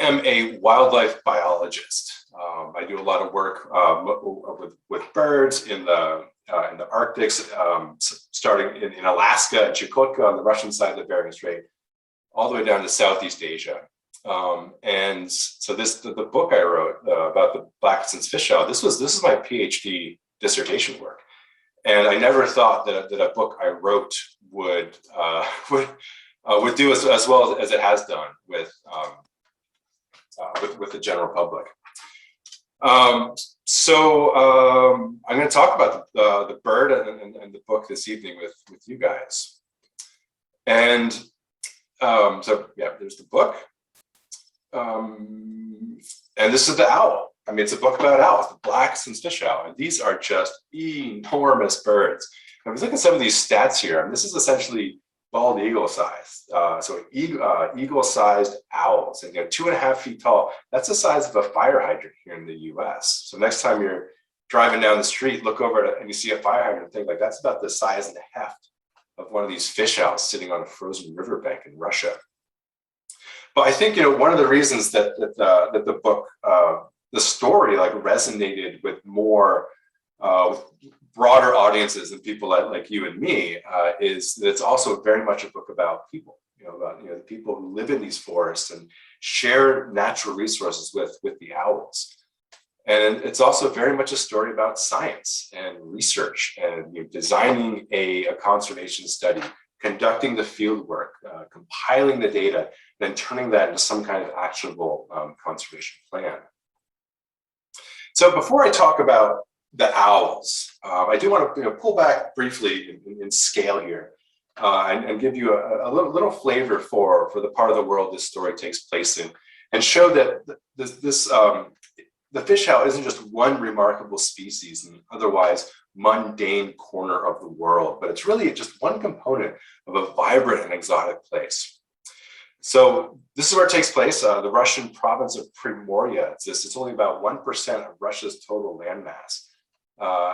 am a wildlife biologist. I do a lot of work with birds in the Arctic, starting in Alaska and Chukotka on the Russian side of the Bering Strait, all the way down to Southeast Asia. And so the book I wrote about the Blackison's fish owl, this is my PhD dissertation work, and I never thought that a book I wrote would do as well as it has done with the general public. I'm going to talk about the bird and the book this evening with you guys. And so yeah, there's the book. And this is the owl. I mean, it's a book about owls, the Blackison's fish owl. And these are just enormous birds. And if you look at some of these stats here, I mean, this is essentially bald eagle size. So eagle-sized owls, and 2.5 feet tall. That's the size of a fire hydrant here in the US. So next time you're driving down the street, look over and you see a fire hydrant and think like that's about the size and the heft of one of these fish owls sitting on a frozen riverbank in Russia. But I think one of the reasons that the book, the story, like resonated with more broader audiences than people like you and me, is that it's also very much a book about people. About the people who live in these forests and share natural resources with the owls. And it's also very much a story about science and research and designing a conservation study, conducting the field work, compiling the data, then turning that into some kind of actionable conservation plan. So before I talk about the owls, I do want to pull back briefly in scale here and give you a little flavor for the part of the world this story takes place in, and show that the fish owl isn't just one remarkable species in an otherwise mundane corner of the world, but it's really just one component of a vibrant and exotic place. So this is where it takes place, the Russian province of Primoria. It's only about 1% of Russia's total landmass.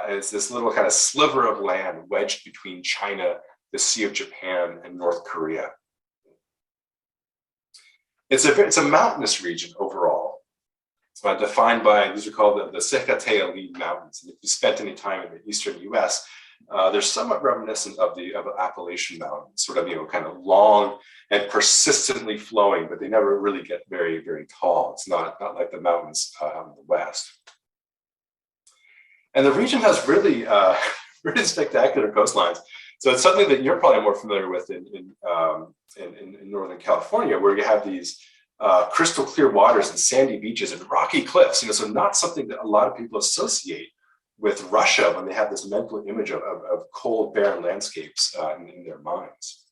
It's this little kind of sliver of land wedged between China, the Sea of Japan, and North Korea. It's a mountainous region overall. It's defined by, these are called the Sekate-Ali Mountains. And if you spent any time in the eastern US, they're somewhat reminiscent of the Appalachian Mountains, sort of, kind of long and persistently flowing, but they never really get very, very tall. It's not like the mountains out in the west. And the region has really, really spectacular coastlines. So it's something that you're probably more familiar with in Northern California, where you have these crystal clear waters and sandy beaches and rocky cliffs. So not something that a lot of people associate with Russia when they have this mental image of cold, barren landscapes in their minds.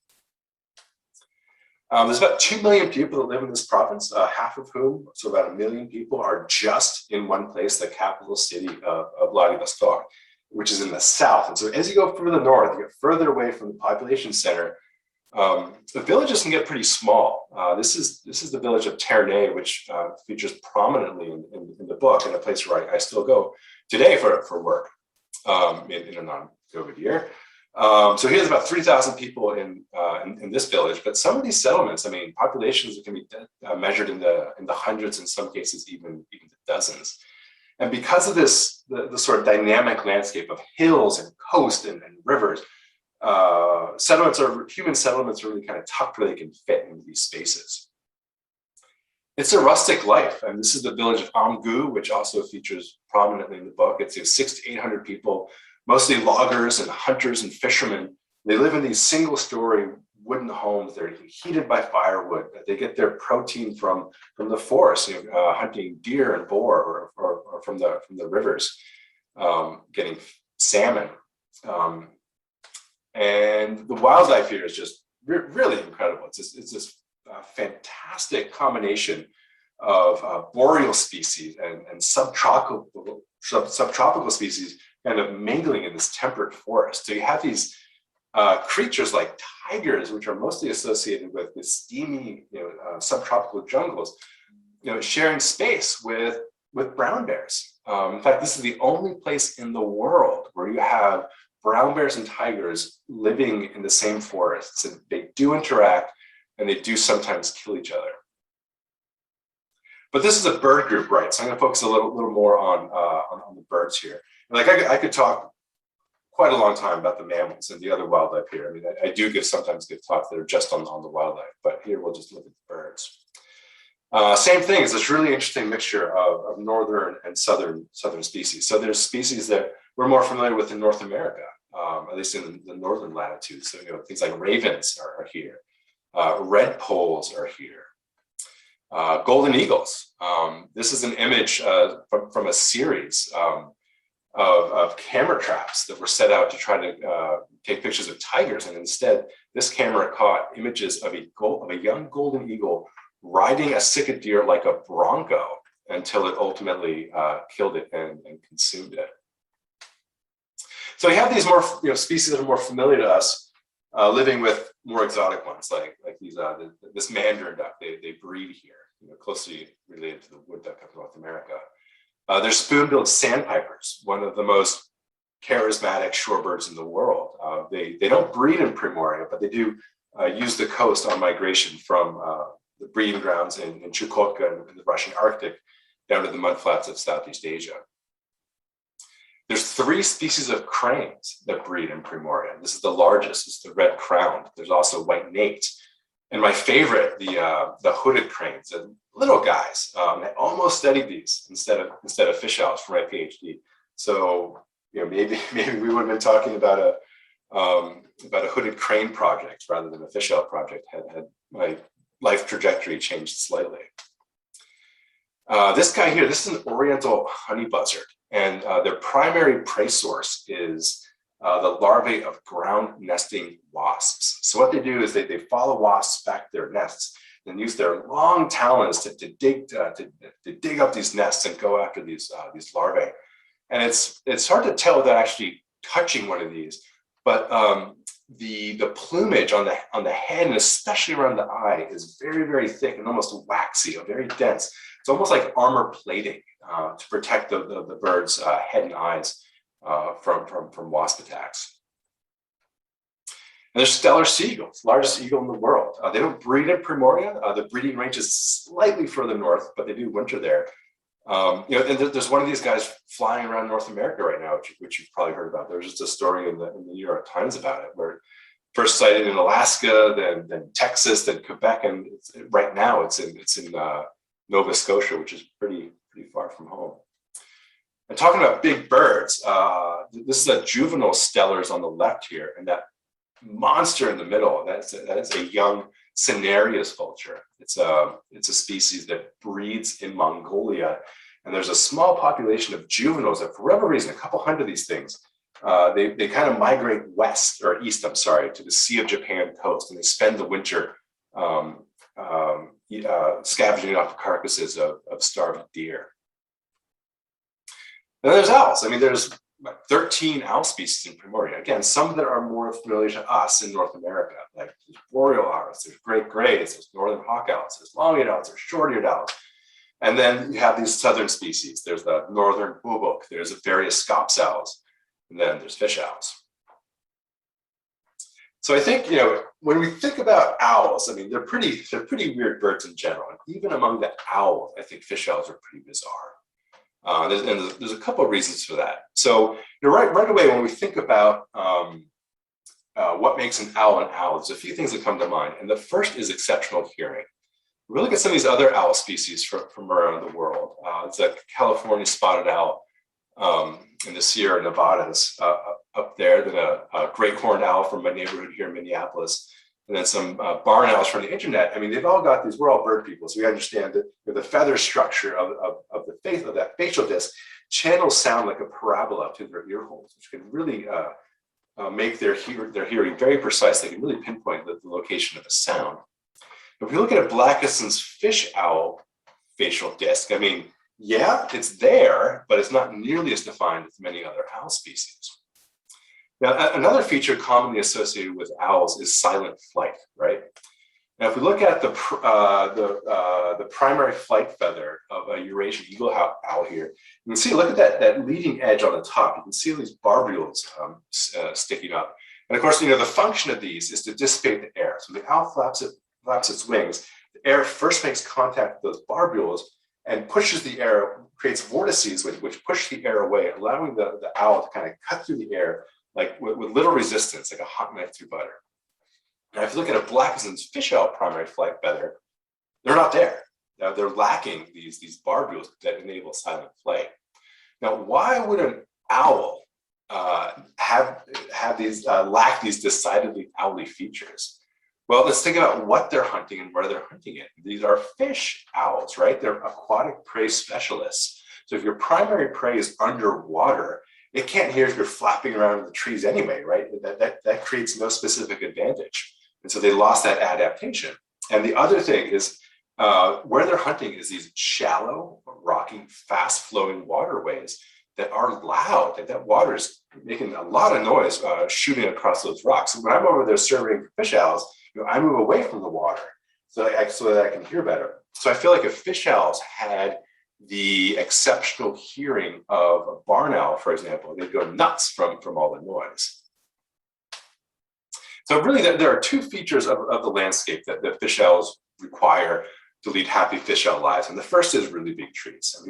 There's about 2 million people that live in this province, half of whom, so about 1 million people, are just in one place, the capital city of Vladivostok, which is in the south. And so as you go further north, you get further away from the population center, the villages can get pretty small. This is the village of Ternay, which features prominently in the book, and a place where I still go today for work in a non-COVID year. So here's about 3,000 people in this village, but some of these settlements, I mean, populations can be measured in the hundreds, in some cases even the dozens. And because of this, the sort of dynamic landscape of hills and coast and rivers, human settlements are really kind of tucked where they can fit into these spaces. It's a rustic life, and this is the village of Amgu, which also features prominently in the book. It's 600 to 800 people, mostly loggers and hunters and fishermen. They live in these single-story wooden homes. They're heated by firewood. They get their protein from the forest, hunting deer and boar, or from the rivers, getting salmon. And the wildlife here is just really incredible. It's this fantastic combination of boreal species and subtropical species kind of mingling in this temperate forest. So you have these creatures like tigers, which are mostly associated with steamy, subtropical jungles, sharing space with brown bears. In fact, this is the only place in the world where you have brown bears and tigers living in the same forests, and they do interact, and they do sometimes kill each other. But this is a bird group, right? So I'm going to focus a little more on the birds here. And like I could talk quite a long time about the mammals and the other wildlife here. I mean, I do sometimes give talks that are just on the wildlife, but here we'll just look at the birds. Same thing, is this really interesting mixture of northern and southern species. So there's species that we're more familiar with in North America, at least in the northern latitudes. So things like ravens are here, red poles are here, golden eagles. This is an image from a series of camera traps that were set out to try to take pictures of tigers, and instead this camera caught images of a young golden eagle riding a sick deer like a bronco until it ultimately killed it and consumed it. So we have these more species that are more familiar to us, living with more exotic ones, like these this mandarin duck. They breed here, closely related to the wood duck of North America. There's spoon-billed sandpipers, one of the most charismatic shorebirds in the world. They don't breed in Primoria, but they do use the coast on migration from the breeding grounds in Chukotka in the Russian Arctic down to the mudflats of Southeast Asia. There's 3 species of cranes that breed in Primoria. This is the largest, it's the red-crowned. There's also white-naped. And my favorite, the hooded cranes, the little guys. I almost studied these instead of fish owls for my PhD. So maybe we would have been talking about a hooded crane project rather than a fish owl project had my life trajectory changed slightly. This guy here, this is an oriental honey buzzard, and their primary prey source is the larvae of ground nesting wasps. So what they do is they follow wasps back to their nests and use their long talons to dig up these nests and go after these larvae. And it's hard to tell without actually touching one of these, but the plumage on the head and especially around the eye is very, very thick and almost waxy, or very dense. It's almost like armor plating to protect the bird's head and eyes from wasp attacks. And there's stellar seagulls, largest eagle in the world. They don't breed in Primoria. The breeding range is slightly further north, but they do winter there. And there's one of these guys flying around North America right now, which you've probably heard about. There's just a story in the New York Times about it, where first sighted in Alaska, then Texas, then Quebec, and right now it's in Nova Scotia, which is pretty far from home. And talking about big birds, this is a juvenile stellars on the left here, and that monster in the middle, that is a young Cinereus vulture. It's a species that breeds in Mongolia, and there's a small population of juveniles that, for whatever reason, a couple hundred of these things, they kind of migrate east, I'm sorry, to the Sea of Japan coast, and they spend the winter scavenging off the carcasses of starved deer. And then there's owls. I mean, there's 13 owl species in Primoria. Again, some that are more familiar to us in North America, like there's boreal owls, there's great grays, there's northern hawk owls, there's long-eared owls, there's short-eared owls. And then you have these southern species. There's the northern bubuk, there's various scops owls, and then there's fish owls. So I think, when we think about owls, I mean, they're pretty weird birds in general. And even among the owls, I think fish owls are pretty bizarre. There's a couple of reasons for that. So right away, when we think about what makes an owl, there's a few things that come to mind. And the first is exceptional hearing. We look at some of these other owl species from around the world. It's a California spotted owl in the Sierra Nevadas up there, then a great horned owl from my neighborhood here in Minneapolis, and then some barn owls from the internet. I mean, they've all got these, we're all bird people, so we understand that the feather structure of that facial disc channels sound like a parabola to their ear holes, which can really make their hearing very precise. They can really pinpoint the location of a sound. If we look at a Blackison's fish owl facial disc, I mean, yeah, it's there, but it's not nearly as defined as many other owl species. Now, another feature commonly associated with owls is silent flight, right? Now, if we look at the primary flight feather of a Eurasian eagle owl here, you can see, look at that leading edge on the top. You can see these barbules sticking up. And of course, the function of these is to dissipate the air. So the owl flaps its wings. The air first makes contact with those barbules, and pushes the air, creates vortices which push the air away, allowing the owl to kind of cut through the air like with little resistance, like a hot knife through butter. Now, if you look at a blackened fish owl primary flight feather, they're not there. Now, they're lacking these barbules that enable silent flight. Now, why would an owl lack these decidedly owly features? Well, let's think about what they're hunting and where they're hunting it. These are fish owls, right? They're aquatic prey specialists. So if your primary prey is underwater, it can't hear if you're flapping around in the trees anyway, right? That creates no specific advantage. And so they lost that adaptation. And the other thing is where they're hunting is these shallow, rocky, fast-flowing waterways that are loud, and that water is making a lot of noise shooting across those rocks. So when I'm over there surveying fish owls, I move away from the water so that I can hear better. So I feel like if fish owls had the exceptional hearing of a barn owl, for example, they'd go nuts from all the noise. So really, there are two features of the landscape that fish owls require to lead happy fish owl lives. And the first is really big trees. And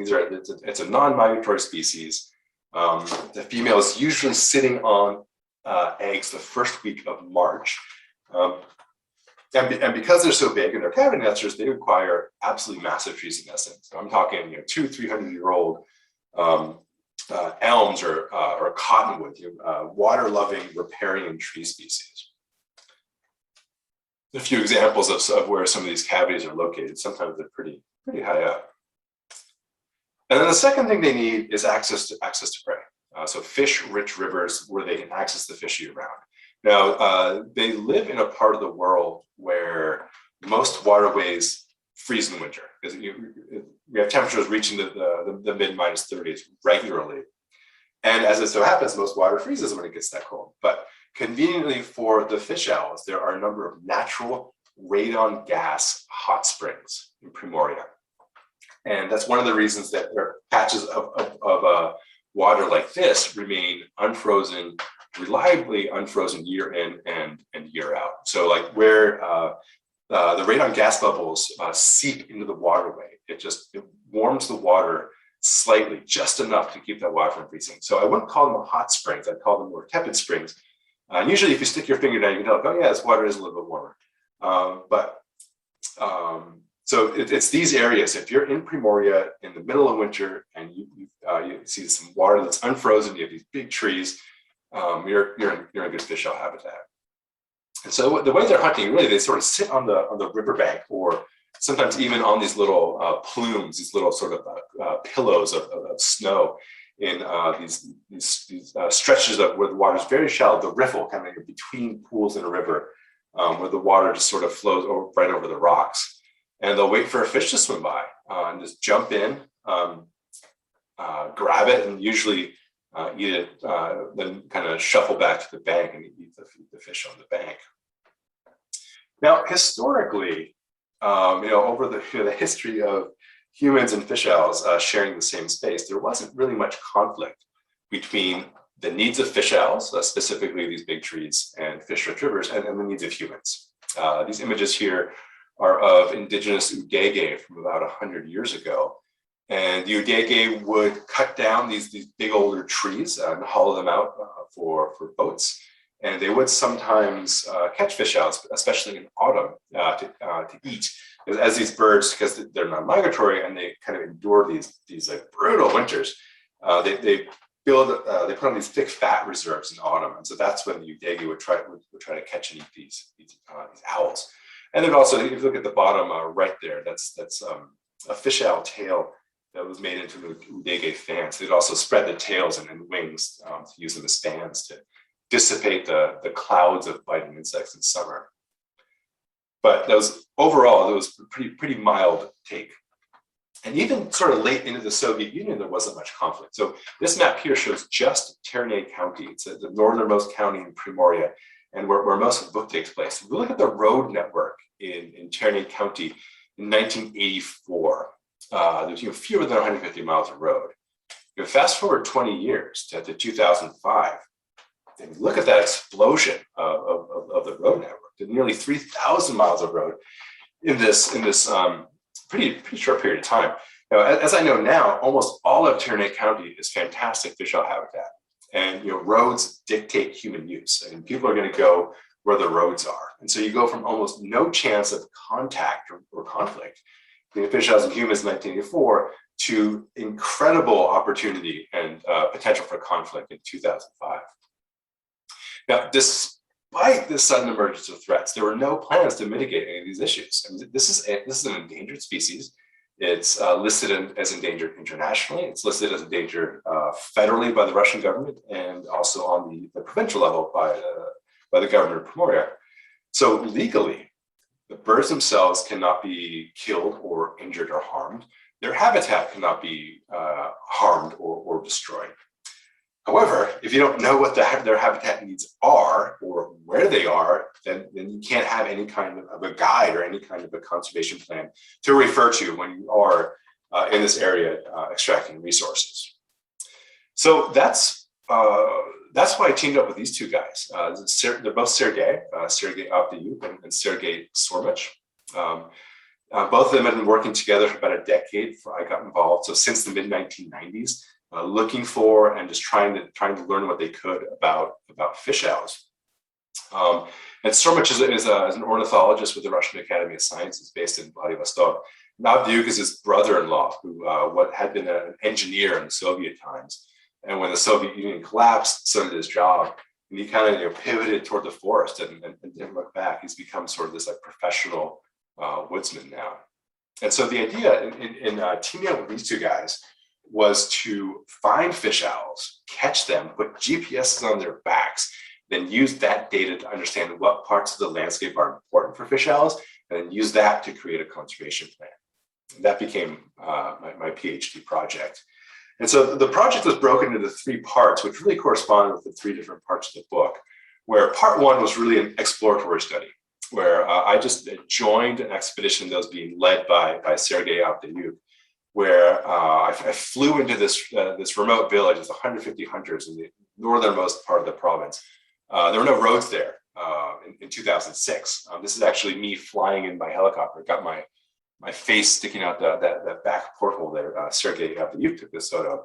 it's a non-migratory species. The female is usually sitting on eggs the first week of March. And because they're so big and they're cavity nesters, they require absolutely massive trees to nest in. So I'm talking 200-300-year-old elms or cottonwood, water-loving riparian tree species. A few examples of where some of these cavities are located. Sometimes they're pretty high up. And then the second thing they need is access to prey. So fish-rich rivers where they can access the fish year-round. Now, they live in a part of the world where most waterways freeze in winter, because we have temperatures reaching the mid-30s regularly. And as it so happens, most water freezes when it gets that cold. But conveniently for the fish owls, there are a number of natural radon gas hot springs in Primoria. And that's one of the reasons that there are patches of water like this remain unfrozen, reliably unfrozen year in and year out. So like where the radon gas bubbles seep into the waterway, it warms the water slightly, just enough to keep that water from freezing. So I wouldn't call them hot springs, I'd call them more tepid springs. And usually if you stick your finger down, you can tell, oh yeah, this water is a little bit warmer. So it's these areas. If you're in Primoria in the middle of winter and you see some water that's unfrozen, you have these big trees, you're in good fish owl habitat. And so the way they're hunting, really, they sort of sit on the riverbank, or sometimes even on these little plumes, these little sort of pillows of snow in these stretches of where the water is very shallow, the riffle kind of between pools in a river, where the water just sort of flows right over the rocks. And they'll wait for a fish to swim by and just jump in, grab it, and usually eat it, then kind of shuffle back to the bank and eat the fish on the bank. Now, historically, over the history of humans and fish owls sharing the same space, there wasn't really much conflict between the needs of fish owls, specifically these big trees and fish-rich rivers, and the needs of humans. These images here are of indigenous udege from about 100 years ago. And the udege would cut down these big older trees and hollow them out for boats. And they would sometimes catch fish owls, especially in autumn, to eat. As these birds, because they're non-migratory and they kind of endure these like brutal winters, they put on these thick fat reserves in autumn, and so that's when the udege would try to catch and eat these owls. And then also, if you look at the bottom right there, that's a fish owl tail that was made into the udege fans. They'd also spread the tails and wings to use them as fans to dissipate the clouds of biting insects in summer. But overall, it was a pretty mild take. And even sort of late into the Soviet Union, there wasn't much conflict. So this map here shows just Ternay County. It's the northernmost county in Primoria, and where most of the book takes place. If we look at the road network in Ternay County in 1984, there's fewer than 150 miles of road. Fast forward 20 years to 2005, and look at that explosion of the road network to nearly 3,000 miles of road in this pretty short period of time. Now, as I know now, almost all of Ternate County is fantastic fish owl habitat. And roads dictate human use, and people are going to go where the roads are. And so you go from almost no chance of contact or conflict between fish owls and humans in 1984 to incredible opportunity and potential for conflict in 2005. Now, despite this sudden emergence of threats, there were no plans to mitigate any of these issues. I mean, this is an endangered species. It's listed as endangered internationally. It's listed as endangered federally by the Russian government, and also on the provincial level by the governor of Primoria. So legally, the birds themselves cannot be killed or injured or harmed. Their habitat cannot be harmed or destroyed. However, if you don't know what their habitat needs are or where they are, then you can't have any kind of a guide or any kind of a conservation plan to refer to when you are in this area extracting resources. So that's why I teamed up with these two guys. They're both Sergei Avdeyuk and Sergei Sormich. Both of them have been working together for about a decade before I got involved. So since the mid-1990s. Looking for and just trying to learn what they could about fish owls. And Sormich is an ornithologist with the Russian Academy of Sciences based in Vladivostok. Avdeyuk is his brother-in-law, who had been an engineer in the Soviet times. And when the Soviet Union collapsed, so did his job. And he kind of pivoted toward the forest and didn't look back. He's become sort of this professional woodsman now. And so the idea in teaming up with these two guys was to find fish owls, catch them, put GPSs on their backs, then use that data to understand what parts of the landscape are important for fish owls, and then use that to create a conservation plan. And that became my PhD project. And so the project was broken into 3 parts, which really corresponded with the 3 different parts of the book, where part 1 was really an exploratory study, where I just joined an expedition that was being led by Sergei Avdeyuk, where I flew into this remote village. It's 150 hunters in the northernmost part of the province. There were no roads there in 2006. This is actually me flying in my helicopter. Got my face sticking out that back porthole there. Sergei Avdeyuk took this photo.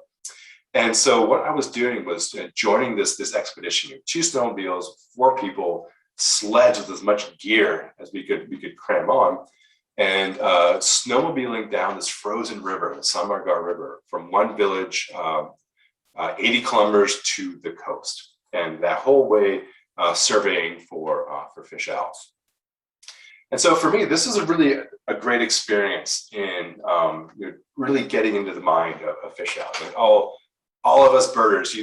And so what I was doing was joining this expedition. 2 snowmobiles, 4 people, sleds with as much gear as we could cram on, and snowmobiling down this frozen river, the Samargar River, from one village 80 kilometers to the coast, and that whole way surveying for fish owls. And so for me, this is a great experience in really getting into the mind of fish owls. And all of us birders, you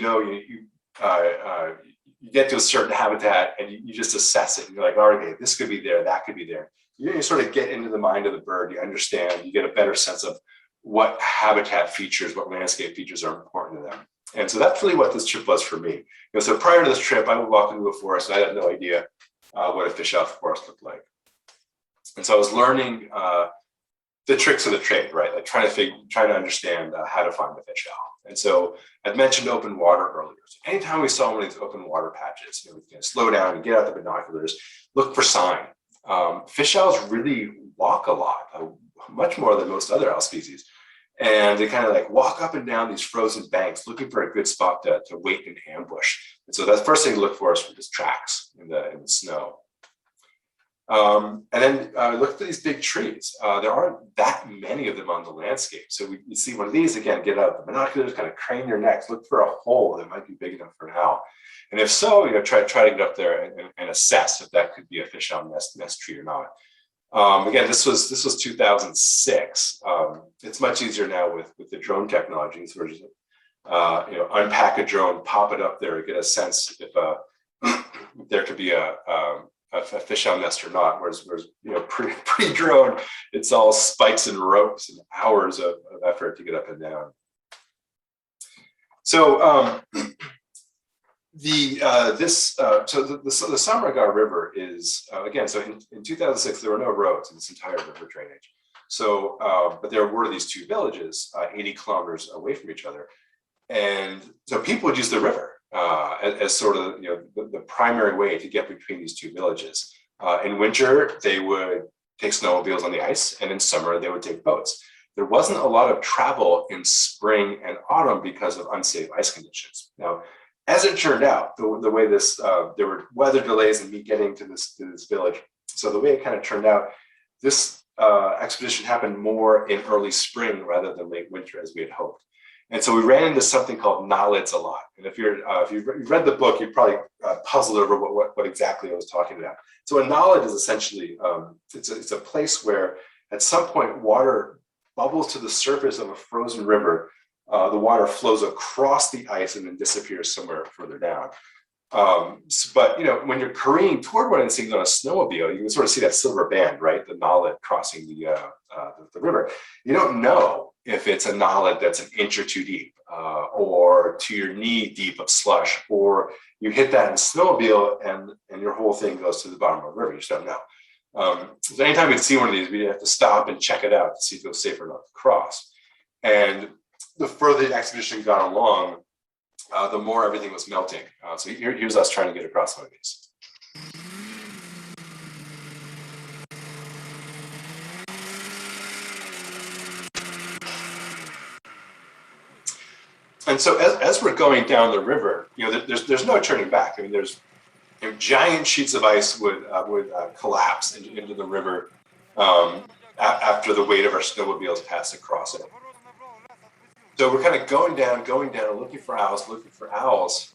get to a certain habitat and you just assess it. And you're like, okay, this could be there, that could be there. You sort of get into the mind of the bird, you understand, you get a better sense of what habitat features, what landscape features are important to them. And so that's really what this trip was for me. So prior to this trip, I would walk into a forest and I had no idea what a fish owl forest looked like. And so I was learning the tricks of the trade, right? Like trying to understand how to find the fish owl. And so I'd mentioned open water earlier. So anytime we saw one of these open water patches, we can slow down and get out the binoculars, look for sign. Fish owls really walk a lot, much more than most other owl species. And they kind of walk up and down these frozen banks looking for a good spot to wait in ambush. And so that's the first thing to look for is tracks in the snow. And then look for these big trees. There aren't that many of them on the landscape. So you see one of these, again, get out the binoculars, kind of crane your necks, look for a hole that might be big enough for an owl. And if so, try to get up there and assess if that could be a fish owl nest tree or not. Again, this was 2006. It's much easier now with the drone technology. So we're just unpack a drone, pop it up there, get a sense if there could be a fish owl nest or not. Whereas pre-drone, it's all spikes and ropes and hours of effort to get up and down. So the Samargar River is again. So in 2006, there were no roads in this entire river drainage. So, but there were these 2 villages 80 kilometers away from each other, and so people would use the river as sort of the primary way to get between these 2 villages. In winter, they would take snowmobiles on the ice, and in summer they would take boats. there wasn't a lot of travel in spring and autumn because of unsafe ice conditions. Now, as it turned out, the way this, there were weather delays in me getting to this village. So the way it kind of turned out, this expedition happened more in early spring rather than late winter as we had hoped. And so we ran into something called nolids a lot. And if you've read the book, you're probably puzzled over what exactly I was talking about. So a nolid is essentially, it's a place where at some point water bubbles to the surface of a frozen river. The water flows across the ice and then disappears somewhere further down. But when you're careening toward one of these things on a snowmobile, you can sort of see that silver band, right? The nolid crossing the river. You don't know if it's a nolid that's an inch or two deep, or to your knee deep of slush, or you hit that in a snowmobile and your whole thing goes to the bottom of the river. You just don't know. So anytime we'd see one of these, we'd have to stop and check it out to see if it was safe enough to cross. And the further the expedition got along, the more everything was melting. So here's us trying to get across one of these. And so as we're going down the river, there's no turning back. I mean, there's giant sheets of ice would collapse into the river after the weight of our snowmobiles passed across it. So we're kind of going down, looking for owls.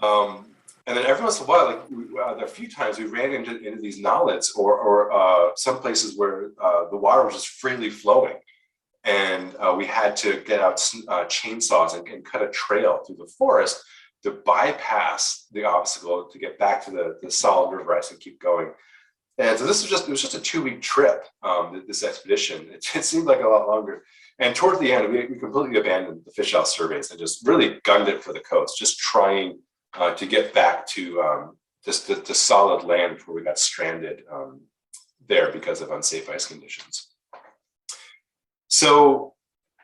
And then every once in a while, a few times we ran into these nolids or some places where the water was just freely flowing. And we had to get out chainsaws and cut a trail through the forest to bypass the obstacle to get back to the solid river ice and keep going. And so it was just a 2-week trip, this expedition. It seemed like a lot longer. And toward the end, we completely abandoned the fish owl surveys and just really gunned it for the coast, just trying to get back to the solid land before we got stranded there because of unsafe ice conditions. So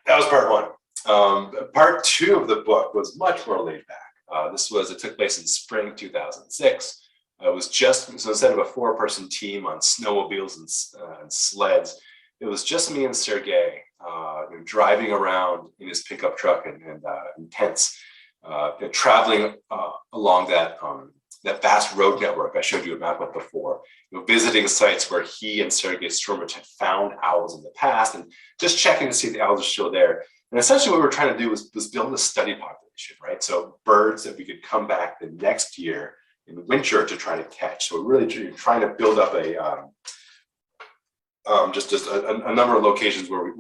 that was part one. Part two of the book was much more laid back. It took place in spring 2006. It was so instead of a 4-person team on snowmobiles and sleds, it was just me and Sergey driving around in his pickup truck and tents, traveling along that vast road network I showed you a map of before, visiting sites where he and Sergey Stromich had found owls in the past and just checking to see if the owls are still there. And essentially what we were trying to do was build a study population, right? So birds that we could come back the next year in winter to try to catch. So we're really trying to build up just a number of locations where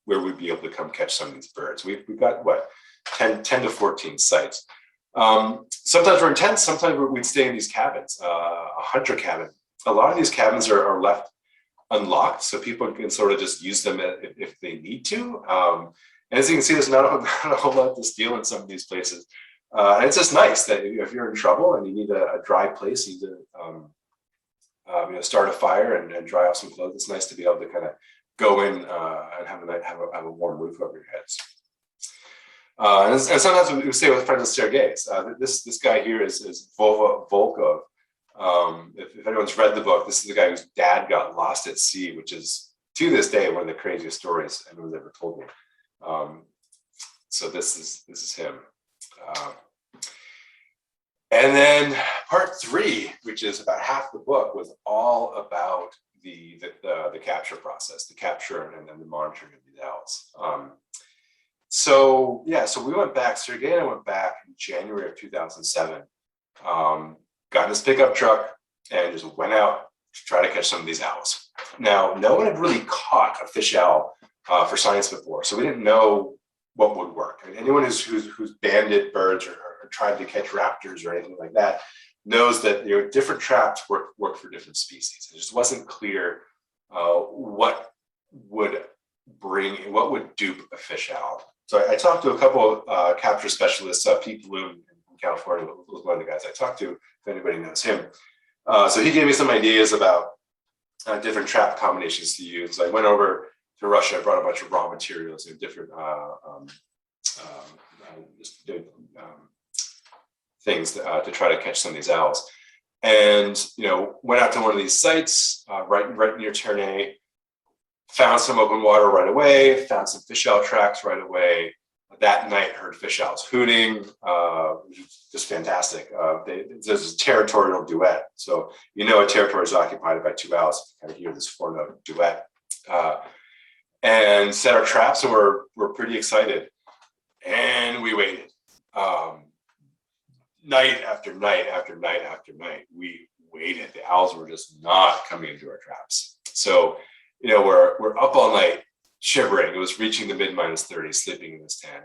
we'd be able to come catch some of these birds. We've got 10 to 14 sites. Sometimes we're in tents, sometimes we'd stay in these cabins, a hunter cabin. A lot of these cabins are left unlocked, so people can sort of just use them if they need to. And as you can see, there's not a whole lot to steal in some of these places. And it's just nice that if you're in trouble and you need a dry place, you need to start a fire and dry off some clothes. It's nice to be able to kind of go in and have a warm roof over your heads. And sometimes we stay with friends of Sergey's. This guy here is Vova Volkov. If anyone's read the book, this is the guy whose dad got lost at sea, which is to this day one of the craziest stories anyone's ever told me. So this is him. And then part 3, which is about half the book, was all about the capture process, the capture and then the monitoring of these owls. So we went back. Sergey and I went back in January of 2007. Got in this pickup truck and just went out to try to catch some of these owls. Now, no one had really caught a fish owl for science before, so we didn't know what would work. I mean, anyone who's banded birds or tried to catch raptors or anything like that knows that different traps work for different species. It just wasn't clear what would dupe a fish owl. So I talked to a couple capture specialists. Pete Bloom in California was one of the guys I talked to, if anybody knows him. So he gave me some ideas about different trap combinations to use. So I went over to Russia. I brought a bunch of raw materials and different things to try to catch some of these owls. And went out to one of these sites right near Ternay, Found some open water right away, found some fish owl tracks right away. That night, heard fish owls hooting, which is just fantastic. There's a territorial duet. So, a territory is occupied by two owls. You kind of hear this four-note duet. And set our traps, and we're pretty excited. And we waited. Night after night after night after night, we waited. The owls were just not coming into our traps. So, we're up all night, shivering. It was reaching the mid-30s, sleeping in this tent,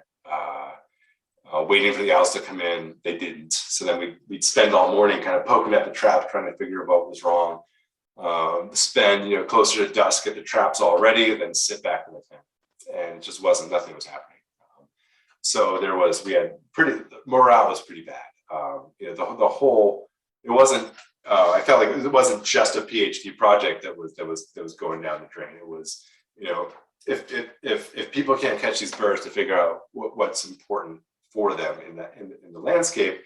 waiting for the owls to come in. They didn't. So then we'd spend all morning kind of poking at the trap, trying to figure out what was wrong. Spend, closer to dusk at the traps already, then sit back in the tent. And it just nothing was happening. So morale was pretty bad. The whole, it wasn't, I felt like it wasn't just a PhD project that was going down the drain. It was, if people can't catch these birds to figure out what's important for them in the landscape,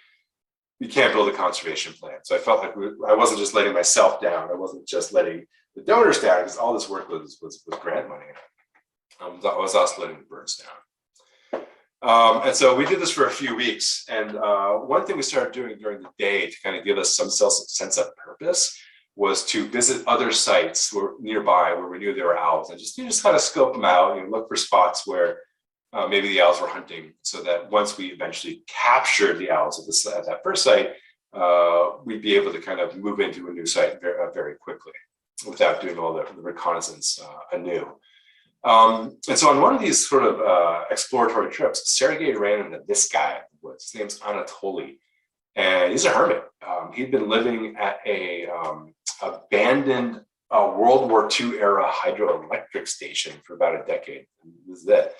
you can't build a conservation plan. So I felt like I wasn't just letting myself down. I wasn't just letting the donors down, because all this work was grant money. I was also letting the birds down. And so we did this for a few weeks. And one thing we started doing during the day to kind of give us some sense of purpose was to visit other sites nearby where we knew there were owls, and just kind of scope them out, look for spots where maybe the owls were hunting, so that once we eventually captured the owls at that first site, we'd be able to kind of move into a new site very quickly without doing all the reconnaissance anew. And so on one of these sort of exploratory trips, Sergey ran into this guy in the woods. His name's Anatoly, and he's a hermit. He'd been living at a abandoned World War II era hydroelectric station for about a decade. This is it.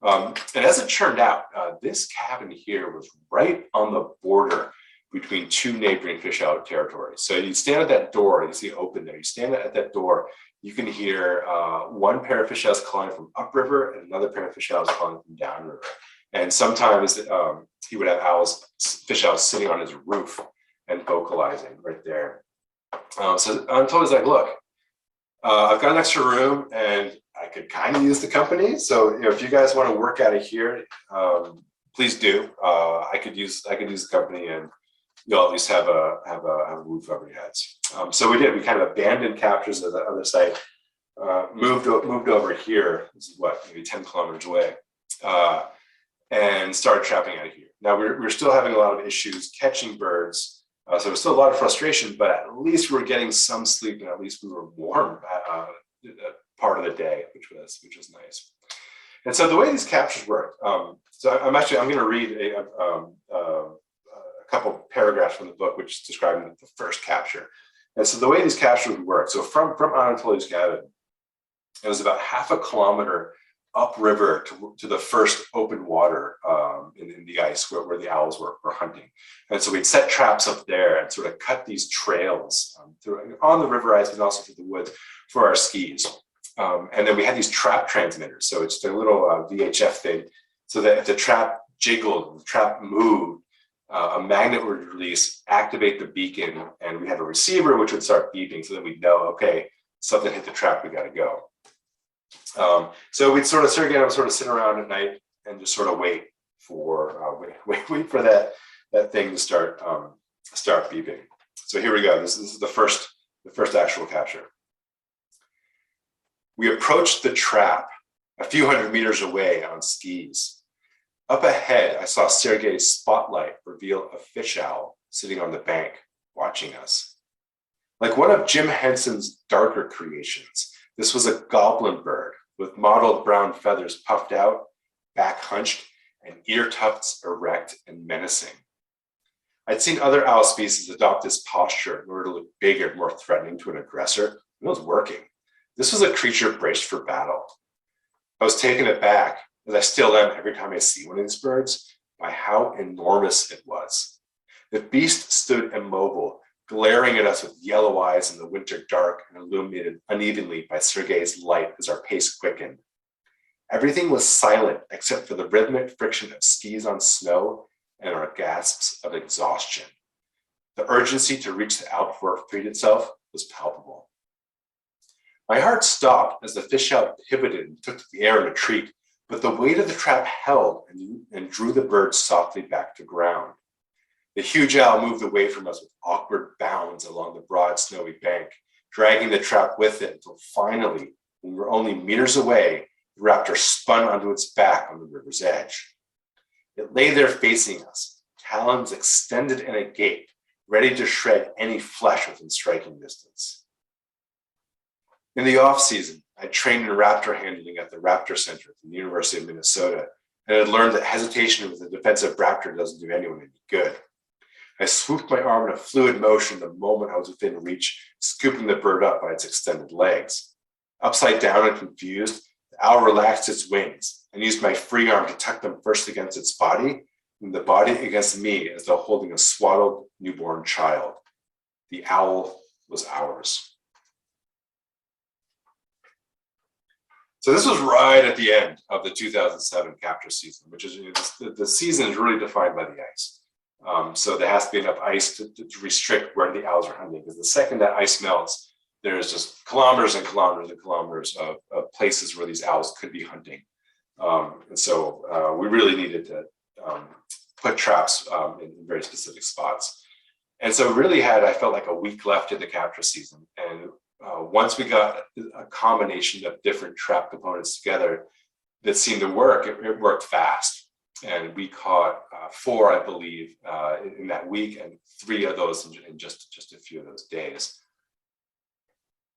And as it turned out, this cabin here was right on the border between two neighboring fish owl territories. So you stand at that door, you see it open there, you stand at that door, you can hear one pair of fish owls calling from upriver and another pair of fish owls calling from downriver. And sometimes he would have fish owls sitting on his roof and vocalizing right there. So Anatoly's like, look, I've got an extra room and I could kind of use the company. So if you guys want to work out of here, please do. I could use the company, and you'll at least have a roof over your heads. So we did. We kind of abandoned captures of the other site, moved over here. This is maybe 10 kilometers away, and started trapping out of here. Now we're still having a lot of issues catching birds. So there's still a lot of frustration, but at least we were getting some sleep, and at least we were warm part of the day, which was nice. And so the way these captures work, so I'm going to read a couple paragraphs from the book, which is describing the first capture. And so the way these captures would work, so from Anatoly's cabin, it was about half a kilometer upriver to the first open water in the ice where the owls were hunting. And so we'd set traps up there and sort of cut these trails on the river ice, but also through the woods for our skis. And then we had these trap transmitters. So it's a little VHF thing, so that if the trap jiggled, the trap moved, a magnet would release, activate the beacon, and we have a receiver which would start beeping, so that we'd know, okay, something hit the trap, we got to go. So we'd Sergey and I would sort of sit around at night and just sort of wait for that thing to start beeping. So here we go. This is the first actual capture. We approached the trap a few hundred meters away on skis. Up ahead, I saw Sergey's spotlight reveal a fish owl sitting on the bank, watching us. Like one of Jim Henson's darker creations, this was a goblin bird with mottled brown feathers puffed out, back hunched, and ear tufts erect and menacing. I'd seen other owl species adopt this posture in order to look bigger and more threatening to an aggressor, and it was working. This was a creature braced for battle. I was taken aback, as I still am every time I see one of these birds, by how enormous it was. The beast stood immobile, glaring at us with yellow eyes in the winter dark and illuminated unevenly by Sergey's light as our pace quickened. Everything was silent except for the rhythmic friction of skis on snow and our gasps of exhaustion. The urgency to reach the owl before it freed itself was palpable. My heart stopped as the fish owl pivoted and took to the air in retreat, but the weight of the trap held and drew the bird softly back to ground. The huge owl moved away from us with awkward bounds along the broad snowy bank, dragging the trap with it until finally, when we were only meters away, the raptor spun onto its back on the river's edge. It lay there facing us, talons extended and agape, ready to shred any flesh within striking distance. In the off-season, I trained in raptor handling at the Raptor Center at the University of Minnesota, and had learned that hesitation with a defensive raptor doesn't do anyone any good. I swooped my arm in a fluid motion the moment I was within reach, scooping the bird up by its extended legs. Upside down and confused, the owl relaxed its wings and used my free arm to tuck them first against its body, and the body against me as though holding a swaddled newborn child. The owl was ours. So this was right at the end of the 2007 capture season, which is, the season is really defined by the ice. So there has to be enough ice to restrict where the owls are hunting, because the second that ice melts, there's just kilometers and kilometers and kilometers of places where these owls could be hunting. And so we really needed to put traps in very specific spots. And so really I felt like a week left in the capture season. And once we got a combination of different trap components together that seemed to work, it worked fast. And we caught 4, I believe, in that week, and 3 of those in just a few of those days.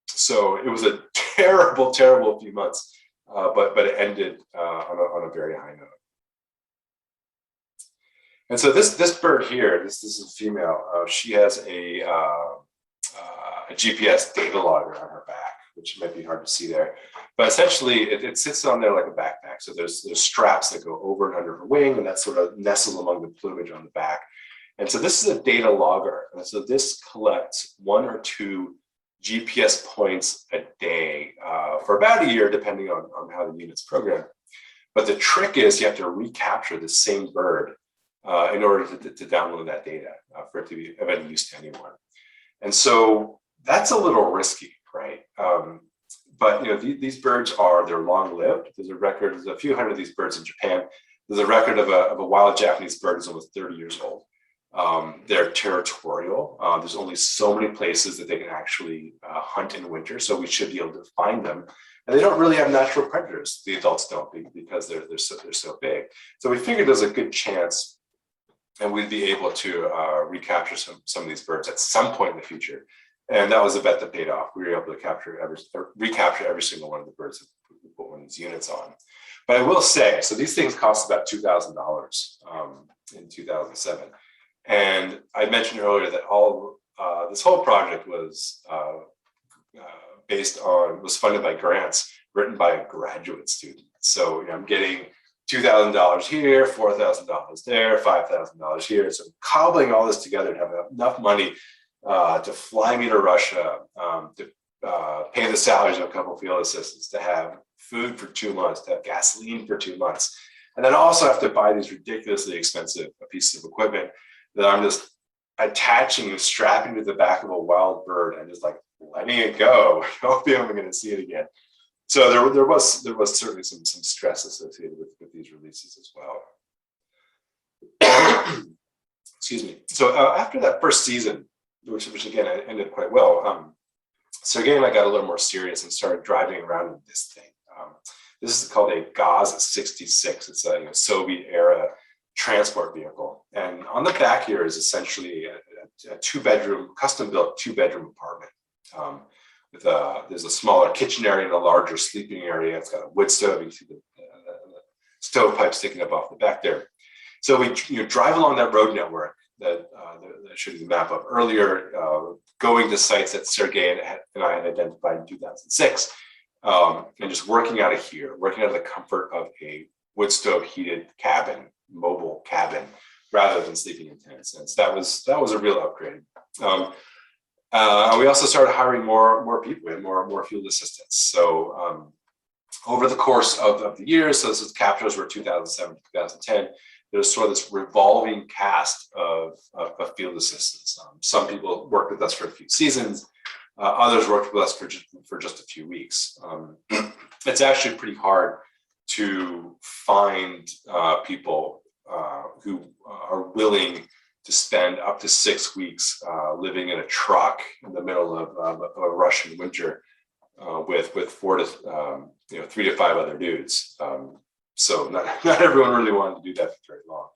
So it was a terrible, terrible few months, but it ended on a very high note. And so this bird here, this is a female. She has a GPS data logger on her back, which might be hard to see there. But essentially, it sits on there like a backpack. So there's straps that go over and under her wing, and that sort of nestles among the plumage on the back. And so this is a data logger. And so this collects 1 or 2 GPS points a day for about a year, depending on how the unit's programmed. But the trick is you have to recapture the same bird in order to download that data for it to be of any use to anyone. And so that's a little risky, right? But these birds they're long-lived. There's a few hundred of these birds in Japan. There's a record of a wild Japanese bird that's almost 30 years old. They're territorial. There's only so many places that they can actually hunt in winter, so we should be able to find them. And they don't really have natural predators. The adults don't, because they're so big. So we figured there's a good chance, and we'd be able to recapture some of these birds at some point in the future. And that was a bet that paid off. We were able to recapture every single one of the birds that we put one of these units on. But I will say, so these things cost about $2,000 in 2007. And I mentioned earlier that this whole project was funded by grants written by a graduate student. So I'm getting $2,000 here, $4,000 there, $5,000 here. So cobbling all this together to have enough money to fly me to Russia, to pay the salaries of a couple of field assistants, to have food for 2 months, to have gasoline for 2 months. And then also have to buy these ridiculously expensive pieces of equipment that I'm just attaching and strapping to the back of a wild bird and just like letting it go, hoping I'm going to see it again. So there was certainly some stress associated with these releases as well. Excuse me. So after that first season, which again ended quite well, Sergey and I got a little more serious and started driving around in this thing. This is called a Gaz-66. It's a Soviet era transport vehicle, and on the back here is essentially a 2-bedroom, custom-built 2-bedroom apartment. There's a smaller kitchen area and a larger sleeping area. It's got a wood stove. You can see the stovepipe sticking up off the back there. So we drive along that road network that I showed you the map of earlier, going to sites that Sergey and I had identified in 2006, and just working out of here, working out of the comfort of a wood stove heated cabin, mobile cabin, rather than sleeping in tents. And so that was a real upgrade. We also started hiring more people and more field assistants. So over the course of the years, so this captures were 2007 to 2010, there's sort of this revolving cast of field assistants. Some people worked with us for a few seasons. Others worked with us for just a few weeks. It's actually pretty hard to find people who are willing to spend up to 6 weeks living in a truck in the middle of a Russian winter with 3 to 5 other dudes. So not everyone really wanted to do that for very long.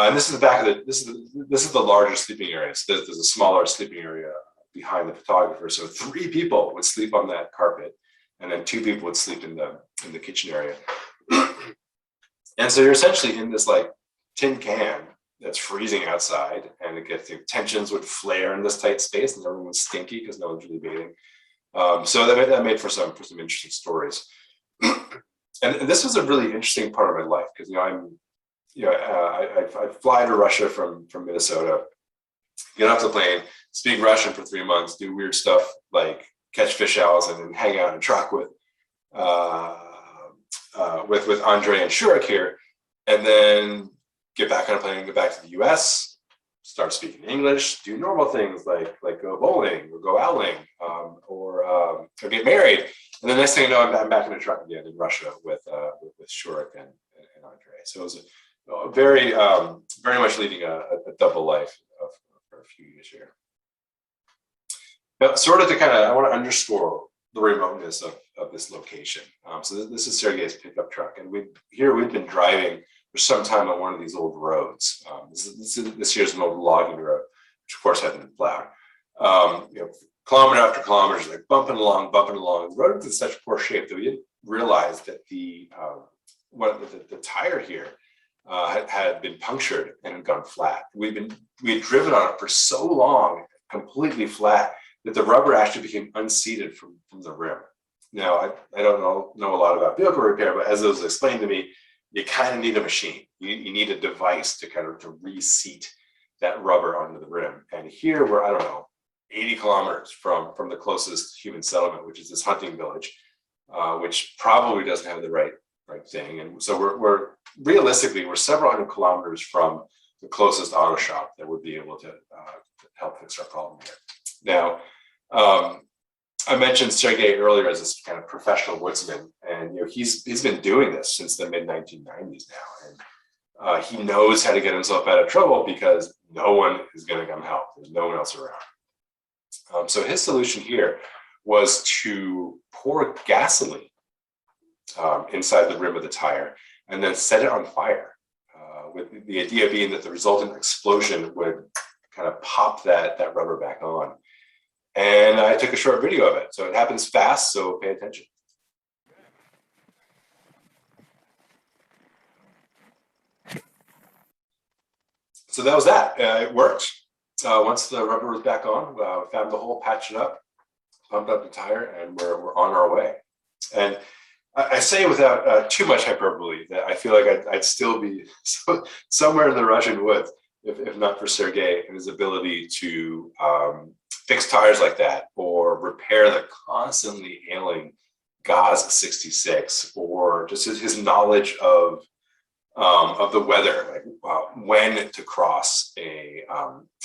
And this is the back of this is the larger sleeping area. So there's a smaller sleeping area behind the photographer. So 3 people would sleep on that carpet, and then 2 people would sleep in the kitchen area. And so you're essentially in this like tin can that's freezing outside, and it gets, the tensions would flare in this tight space, and everyone's stinky because no one's really bathing. So that made for some interesting stories. And this was a really interesting part of my life because I fly to Russia from Minnesota, get off the plane, speak Russian for 3 months, do weird stuff like catch fish owls and then hang out in a truck with Andre and Shurik here, and then get back on a plane and go back to the US, start speaking English, do normal things like go bowling or go owling, or get married. And the next thing you know, I'm back in a truck again in Russia with Shurik and Andre. So it was very much leading a double life for a few years here. But sort of I want to underscore the remoteness of this location. So this is Sergei's pickup truck, and we've been driving for some time on one of these old roads. This year's an old logging road, which of course hadn't been plowed. Kilometer after kilometer, like bumping along. The road was in such poor shape that we didn't realize that the tire here had been punctured and had gone flat. We had driven on it for so long, completely flat, that the rubber actually became unseated from the rim. Now, I don't know a lot about vehicle repair, but as it was explained to me, you kind of need a machine. You need a device to reseat that rubber onto the rim. And here we're, I don't know, 80 kilometers from the closest human settlement, which is this hunting village, which probably doesn't have the right thing. And so we're realistically, we're several hundred kilometers from the closest auto shop that would be able to help fix our problem here. Now, I mentioned Sergei earlier as this kind of professional woodsman, and he's been doing this since the mid-1990s now, and he knows how to get himself out of trouble because no one is going to come help. There's no one else around. So his solution here was to pour gasoline inside the rim of the tire and then set it on fire, with the idea being that the resultant explosion would kind of pop that rubber back on. And I took a short video of it. So it happens fast, so pay attention. So that was that. It worked. Once the rubber was back on, we found the hole, patched it up, pumped up the tire, and we're on our way. And I say without too much hyperbole that I feel like I'd still be somewhere in the Russian woods if not for Sergei and his ability to fix tires like that, or repair the constantly ailing Gaz 66, or just his knowledge of the weather, like when to cross a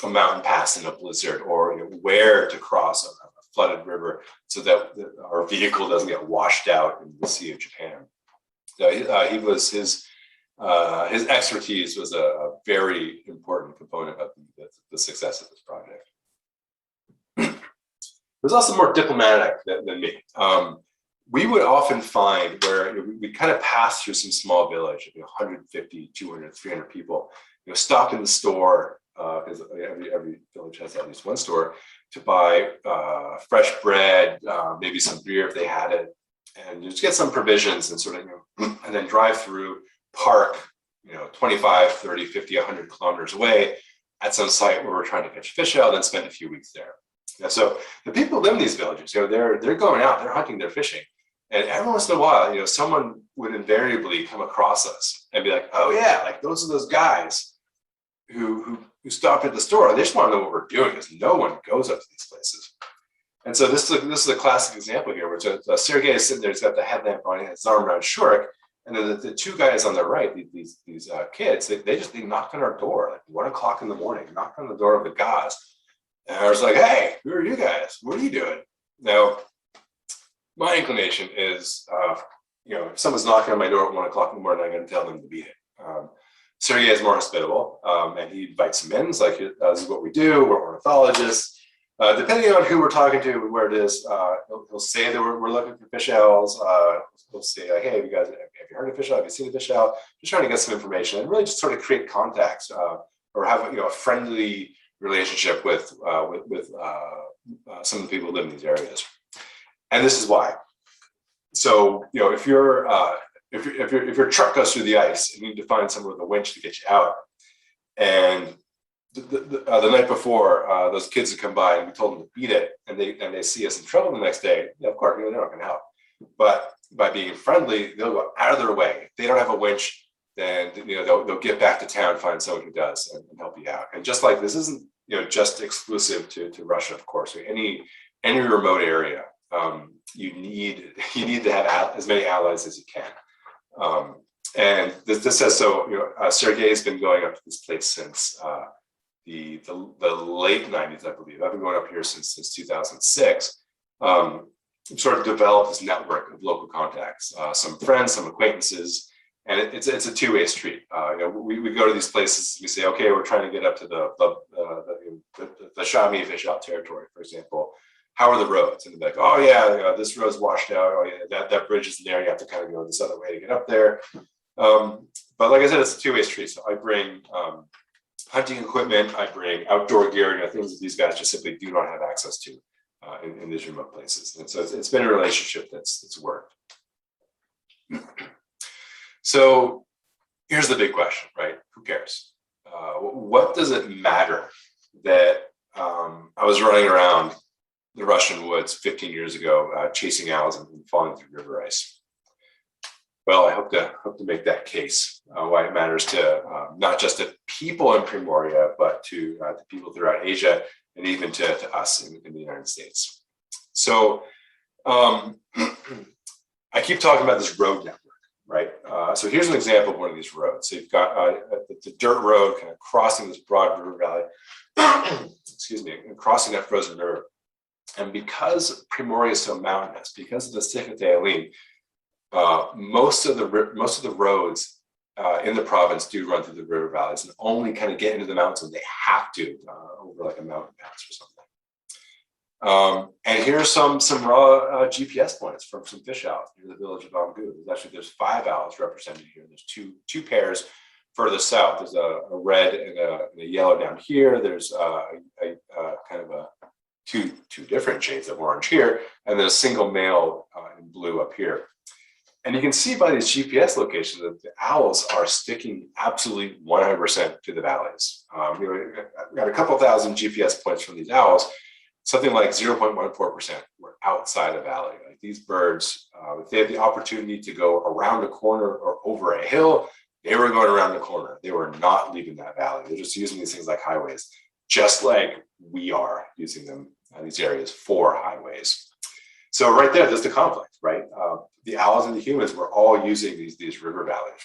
mountain pass in a blizzard, or where to cross a flooded river so that our vehicle doesn't get washed out in the Sea of Japan. So his expertise was a very important component of the success of this project. He was also more diplomatic than me. We would often find where we kind of pass through some small village, 150, 200, 300 people, stop in the store, because every village has at least one store, to buy fresh bread, maybe some beer if they had it, and just get some provisions and and then drive through, park, 25, 30, 50, 100 kilometers away at some site where we're trying to catch fish out, then spend a few weeks there. So the people who live in these villages, they're going out, they're hunting, they're fishing. And every once in a while, someone would invariably come across us and be like, oh yeah, like those are those guys who stopped at the store. They just want to know what we're doing because no one goes up to these places. And so this is a classic example here, where Sergei is sitting there, he's got the headlamp on, his arm around Shurik, and then the 2 guys on the right, these kids, they knocked on our door, like 1 o'clock in the morning, knocked on the door of the Gaz. And I was like, hey, who are you guys? What are you doing? Now, my inclination is, if someone's knocking on my door at 1 o'clock in the morning, I'm going to tell them to beat it. Sergey is more hospitable, and he invites them in. It's like, this is what we do. We're ornithologists. Depending on who we're talking to, where it is, he'll say that we're looking for fish owls. He'll say, like, hey, have you heard of fish owl? Have you seen a fish owl? Just trying to get some information and really just sort of create contacts or have a friendly relationship with some of the people who live in these areas. And this is why. So, if your truck goes through the ice, you need to find someone with a winch to get you out. And the night before, those kids had come by and we told them to beat it, and they see us in trouble the next day. Of course, they're not going to help. But by being friendly, they'll go out of their way. If they don't have a winch, then they'll get back to town, find someone who does, and help you out. And just like this isn't just exclusive to Russia, of course. Any remote area, you need to have as many allies as you can. And this says so. Sergey has been going up to this place since the late 90s, I believe. I've been going up here since 2006. Sort of developed this network of local contacts, some friends, some acquaintances, and it's a two-way street. We go to these places. We say, okay, we're trying to get up to the Shami fish out territory, for example. How are the roads? And they're like, oh yeah, this road's washed out. Oh yeah, that bridge isn't there. You have to kind of go this other way to get up there. But like I said, it's a two-way street. So I bring hunting equipment. I bring outdoor gear. Things that these guys just simply do not have access to in these remote places. And so it's been a relationship that's worked. So here's the big question, right? Who cares? What does it matter that I was running around the Russian woods 15 years ago, chasing owls and falling through river ice? Well, I hope to make that case why it matters to not just to people in Primoria, but to people throughout Asia and even to us in the United States. So I keep talking about this road network, right? So here's an example of one of these roads. So you've got the dirt road kind of crossing this broad river valley, excuse me, and crossing that frozen river. And because Primoria is so mountainous, because of the Sikh Aline, most of the roads in the province do run through the river valleys and only kind of get into the mountains when they have to over like a mountain pass or something. And here's some raw GPS points from some fish owls near the village of Amgu. There's 5 owls represented here. There's two pairs further south. There's a red and a yellow down here. There's a kind of a two different shades of orange here, and then a single male in blue up here. And you can see by these GPS locations that the owls are sticking absolutely 100% to the valleys. We've got a couple thousand GPS points from these owls. Something like 0.14% were outside the valley. Like these birds, if they had the opportunity to go around a corner or over a hill, they were going around the corner. They were not leaving that valley. They're just using these things like highways, just like we are using them in these areas for highways. So right there's the conflict, right? The owls and the humans were all using these river valleys.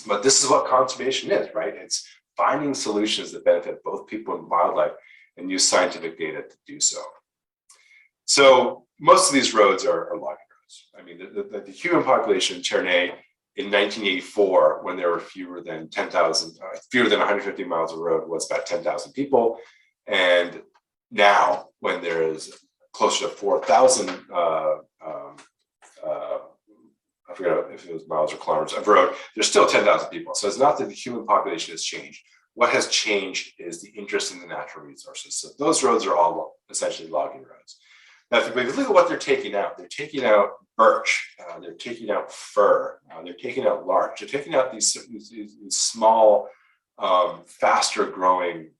But this is what conservation is, right? It's finding solutions that benefit both people and wildlife and use scientific data to do so. So most of these roads are logging roads. I mean, the human population in Cherney in 1984, when there were fewer than 150 miles of road, was about 10,000 people. And now, when there is closer to 4,000, I forget if it was miles or kilometers of road, there's still 10,000 people. So it's not that the human population has changed. What has changed is the interest in the natural resources. So those roads are all essentially logging roads. Now, if you look at what they're taking out birch, they're taking out fir, they're taking out larch, they're taking out these small, faster growing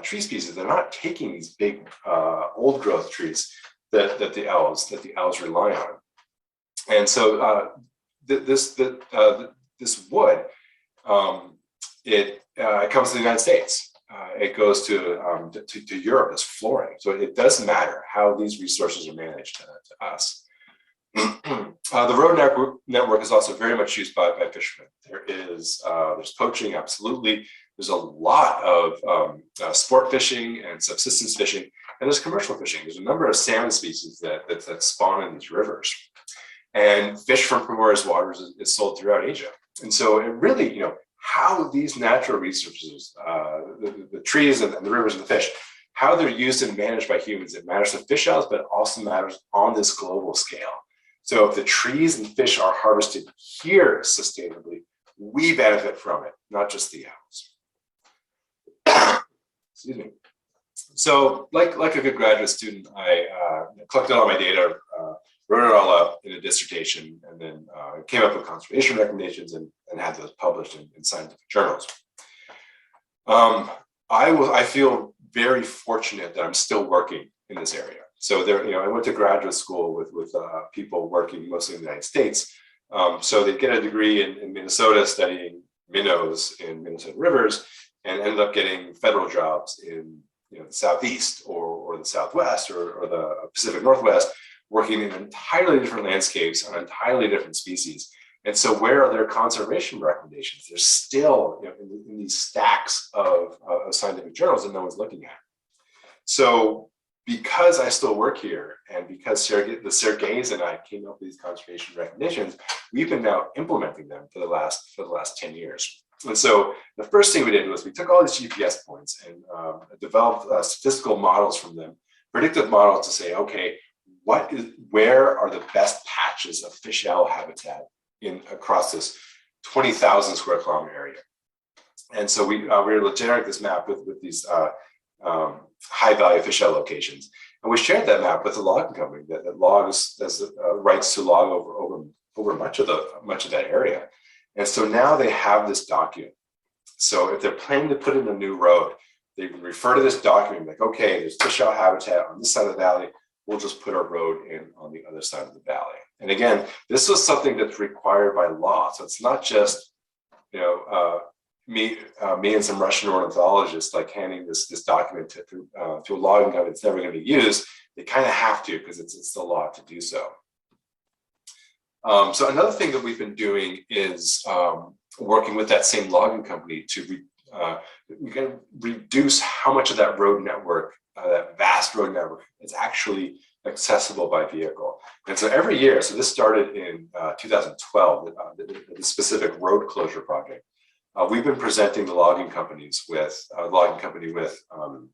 tree species. They're not taking these big old growth trees that the owls rely on. And so this wood, it comes to the United States. It goes to Europe as flooring. So it does matter how these resources are managed to us. The road network is also very much used by fishermen. There's poaching, absolutely. There's a lot of sport fishing and subsistence fishing. And there's commercial fishing. There's a number of salmon species that spawn in these rivers. And fish from Primordial waters is sold throughout Asia. And so it really, how these natural resources, the trees and the rivers and the fish, how they're used and managed by humans, it matters to fish owls, but it also matters on this global scale. So if the trees and fish are harvested here sustainably, we benefit from it, not just the owls. Excuse me. So like a good graduate student, I collected all my data, wrote it all up in a dissertation, and then came up with conservation recommendations and had those published in scientific journals. I feel very fortunate that I'm still working in this area. So I went to graduate school with people working mostly in the United States. So they get a degree in Minnesota studying minnows in Minnesota rivers, and ended up getting federal jobs in the Southeast or the Southwest or the Pacific Northwest, working in entirely different landscapes on entirely different species. And so where are their conservation recommendations? They're still in these stacks of scientific journals that no one's looking at. So because I still work here, and because the Sergeys and I came up with these conservation recommendations, we've been now implementing them for the last 10 years. And so the first thing we did was we took all these GPS points and developed statistical models from them, predictive models to say, okay, where are the best patches of fish owl habitat across this 20,000 square kilometer area? And so we were able to generate this map with these high value fish owl locations. And we shared that map with the logging company that logs as rights to log over much of that area. And so now they have this document. So if they're planning to put in a new road, they can refer to this document like, okay, there's fish owl habitat on this side of the valley. We'll just put a road in on the other side of the valley. And again, this was something that's required by law. So it's not just, me and some Russian ornithologists like handing this document to a logging company that's never going to be used. They kind of have to because it's the law to do so. So another thing that we've been doing is working with that same logging company to reduce how much of that road network, that vast road network, is actually accessible by vehicle. And so every year, so this started in 2012, the specific road closure project. We've been presenting the logging companies with some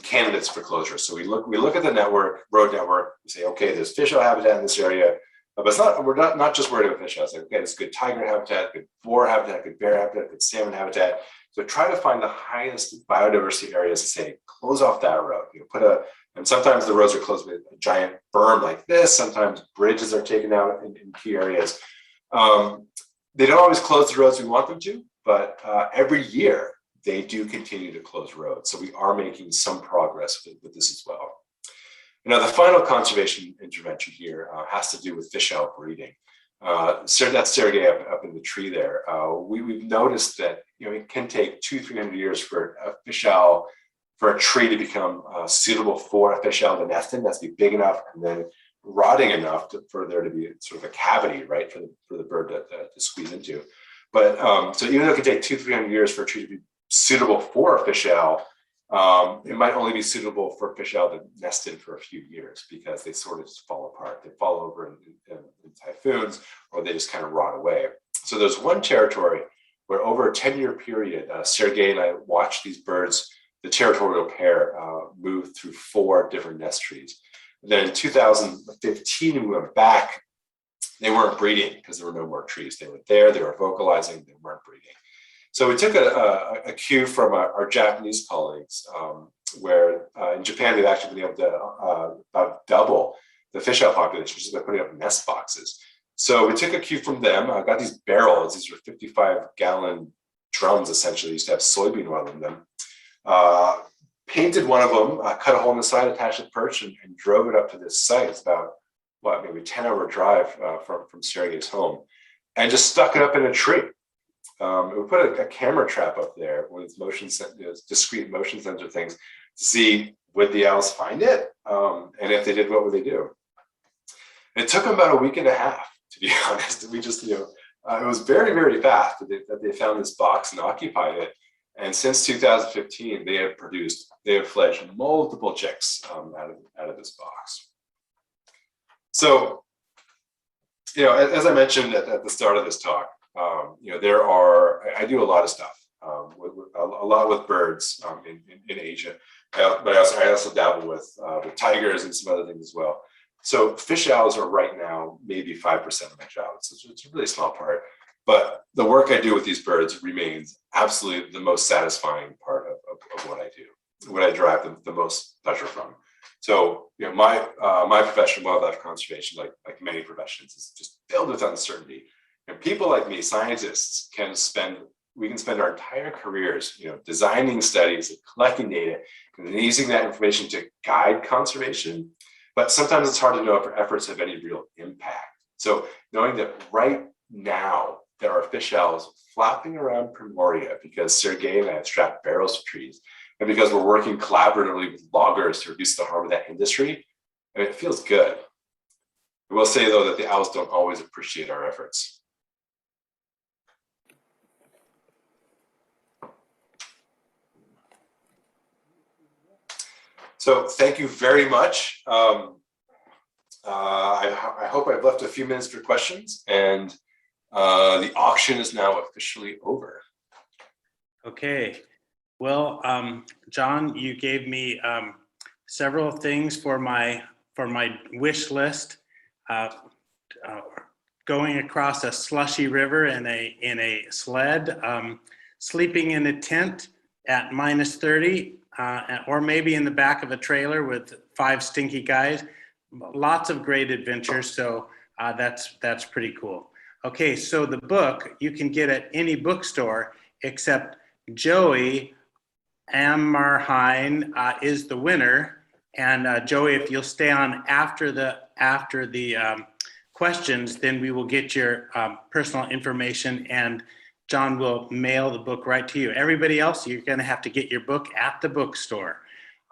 candidates for closure. So we look at the road network, we say, okay, there's fish owl habitat in this area, but we're not just worried about fish owl. It's like, okay, it's good tiger habitat, good boar habitat, good bear habitat, good salmon habitat. So try to find the highest biodiversity areas to say, close off that road. And sometimes the roads are closed with a giant berm like this. Sometimes bridges are taken out in key areas. They don't always close the roads we want them to, but every year they do continue to close roads. So we are making some progress with this as well. Now, the final conservation intervention here has to do with fish owl breeding. That's Sergey up in the tree there. We've noticed that it can take 200-300 years for a tree to become suitable for a fish owl to nest in. That's to be big enough and then rotting enough for there to be sort of a cavity, right, for the bird to squeeze into. But so even though it can take 200-300 years for a tree to be suitable for a fish owl, it might only be suitable for a fish owl to nest in for a few years because they sort of just fall apart. They fall over in typhoons, or they just kind of rot away. So there's one territory where over a 10-year period, Sergey and I watched these birds, the territorial pair, move through 4 different nest trees. Then in 2015, we went back. They weren't breeding because there were no more trees. They were there, they were vocalizing, they weren't breeding. So we took a cue from our Japanese colleagues, where in Japan they've actually been able to about double the fish owl population just by putting up nest boxes. So we took a cue from them. I got these barrels. These were 55-gallon drums, essentially. Used to have soybean oil in them. Painted one of them, cut a hole in the side, attached a perch, and drove it up to this site. It's about maybe a 10-hour drive from Sergey's home, and just stuck it up in a tree. We put a camera trap up there with discrete motion sensor things to see would the owls find it, and if they did, what would they do? And it took them about a week and a half, to be honest. We just, it was very, very fast that they found this box and occupied it. And since 2015, they have fledged multiple chicks out of this box. So, as I mentioned at the start of this talk, I do a lot of stuff, a lot with birds in Asia, but I also dabble with tigers and some other things as well. So fish owls are right now maybe 5% of my job. It's a really small part, but the work I do with these birds remains absolutely the most satisfying part of what I do, what I derive the most pleasure from. So, my profession, wildlife conservation, like many professions, is just filled with uncertainty. And people like me, scientists, we can spend our entire careers, designing studies, collecting data, and using that information to guide conservation. But sometimes it's hard to know if our efforts have any real impact. So knowing that right now there are fish owls flapping around Primoria because Sergey and I have strapped barrels to trees, and because we're working collaboratively with loggers to reduce the harm of that industry, it feels good. I will say, though, that the owls don't always appreciate our efforts. So thank you very much. I hope I've left a few minutes for questions, and the auction is now officially over. Okay. Well, John, you gave me several things for my wish list. Going across a slushy river in a sled, sleeping in a tent at -30, or maybe in the back of a trailer with 5 stinky guys. Lots of great adventures. So that's pretty cool. Okay, so the book you can get at any bookstore except Joey Amarhein is the winner. And Joey, if you'll stay on after the questions, then we will get your personal information, and John will mail the book right to you. Everybody else, you're going to have to get your book at the bookstore.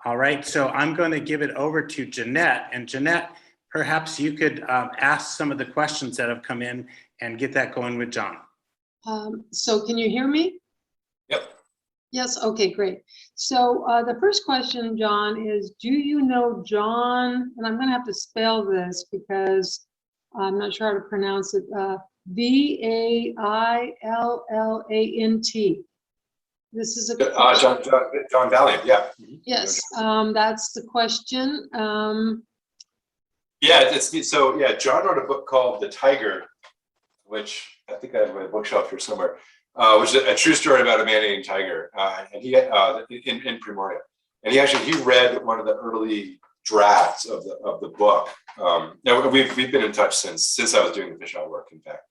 All right, so I'm going to give it over to Jeanette. And Jeanette, perhaps you could ask some of the questions that have come in and get that going with John. So can you hear me? Yep. Yes, okay, great. So the first question, John, is do you know John, and I'm going to have to spell this because I'm not sure how to pronounce it, Vaillant. This is a John Valiant, yeah. yes, that's the question. John wrote a book called The Tiger, which I think I have in my bookshelf here somewhere, which is a true story about a man-eating tiger, and he in Primoria, and he read one of the early drafts of the book. Now we've been in touch since I was doing the fish owl work, in fact.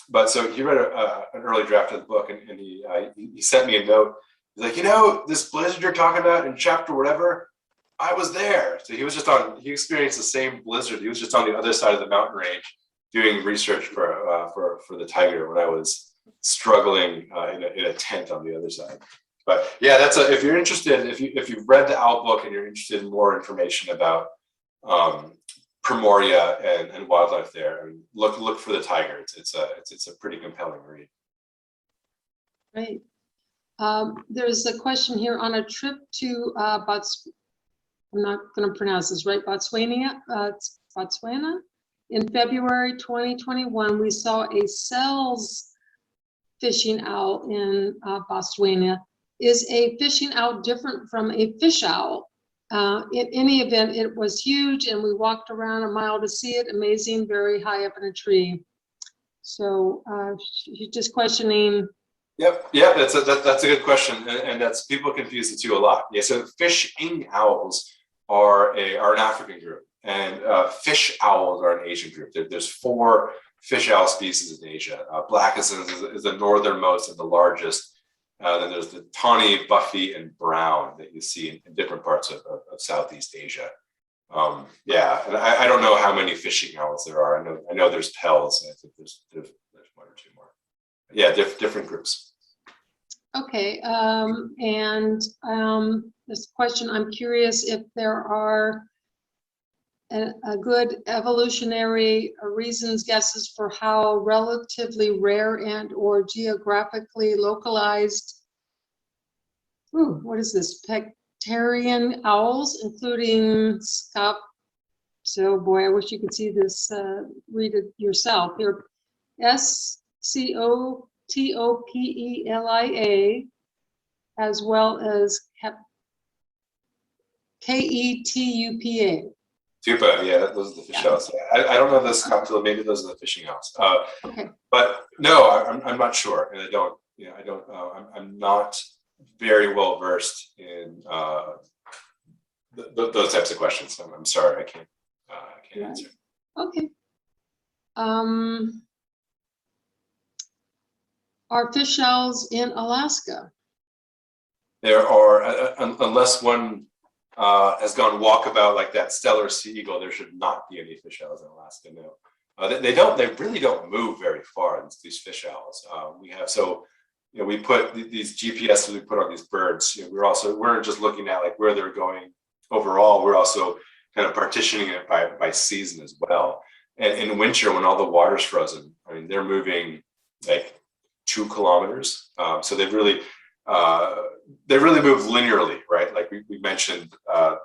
But so he read an early draft of the book, and he sent me a note. He's like, this blizzard you're talking about in chapter whatever, I was there. So he experienced the same blizzard. He was just on the other side of the mountain range doing research for the tiger when I was struggling in a tent on the other side. But yeah, if you're interested, if you've read the owl book and you're interested in more information about Primoria and wildlife there, and look for the tiger. It's a pretty compelling read. Great. There's a question here on a trip to I'm not going to pronounce this right, Botswana. In February 2021, we saw a Sells fishing owl in Botswana. Is a fishing owl different from a fish owl? In any event, it was huge, and we walked around a mile to see it. Amazing, very high up in a tree. So she's just questioning. Yep, that's a good question, and that's people confuse the two a lot. Yeah, so fishing owls are an African group, and fish owls are an Asian group. There's 4 fish owl species in Asia. Blackisms is the northernmost and the largest. Then there's the tawny, buffy, and brown that you see in different parts of Southeast Asia. And I don't know how many fishing owls there are. I know there's Pels, and I think there's 1 or 2 more. Yeah, different groups. Okay, this question, I'm curious if there are a good evolutionary reasons, guesses for how relatively rare and or geographically localized ooh, what is this? Pectarian owls, including so boy, I wish you could see this, read it yourself. Here, Scotopelia, as well as Ketupa. Tupa, yeah, those are the fish owls. I don't know this cocktail. Maybe those are the fishing owls. Okay. But no, I'm not sure, and I don't. You know, I don't. I'm not very well versed in those types of questions. I'm sorry, I can't answer. Okay. Are fish owls in Alaska? There are, unless one has gone walkabout like that stellar sea eagle, there should not be any fish owls in Alaska. No, they really don't move very far. These fish owls. We have you know, we put these GPSs we put on these birds. You know, we're just looking at like where they're going overall. We're also kind of partitioning it by season as well. And in winter, when all the water's frozen, I mean, they're moving like 2 kilometers. So they really move linearly, right? Like we mentioned, I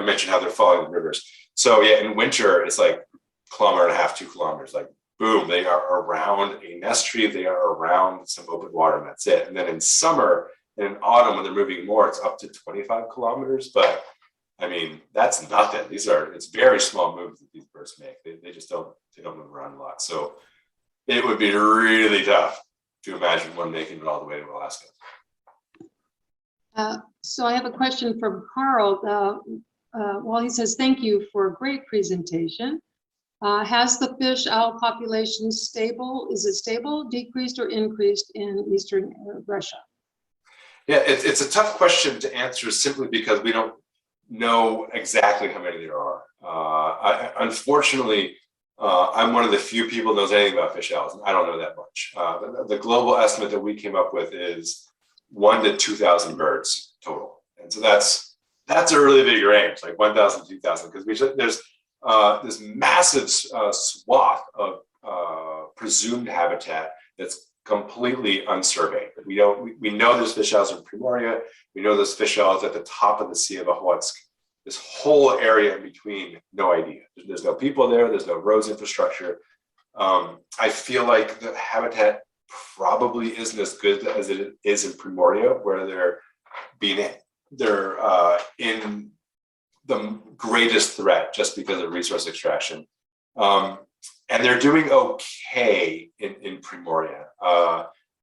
mentioned how they're following the rivers. So yeah, in winter, it's like 1.5 kilometers, 2 kilometers, like boom, they are around a nest tree, they are around some open water, and that's it. And then in summer and in autumn, when they're moving more, it's up to 25 kilometers. But I mean, that's nothing. It's very small moves that these birds make. They just don't move around a lot. So it would be really tough to imagine one making it all the way to Alaska. So I have a question from Carl. Well, he says, thank you for a great presentation. Has the fish owl population stable? Is it stable, decreased, or increased in Eastern Russia? Yeah, it's a tough question to answer simply because we don't know exactly how many there are. Unfortunately, I'm one of the few people who knows anything about fish owls, and I don't know that much. The global estimate that we came up with is 1,000 to 2,000 birds total, and so that's a really big range, like 1,000 to 2,000, because there's this massive swath of presumed habitat that's completely unsurveyed. We know there's fish owls in Primoria. We know there's fish owls at the top of the Sea of Охotsk. This whole area in between, no idea. There's no people there. There's no roads infrastructure. I feel like the habitat probably isn't as good as it is in Primoria, where they're in the greatest threat just because of resource extraction. And they're doing okay in Primoria.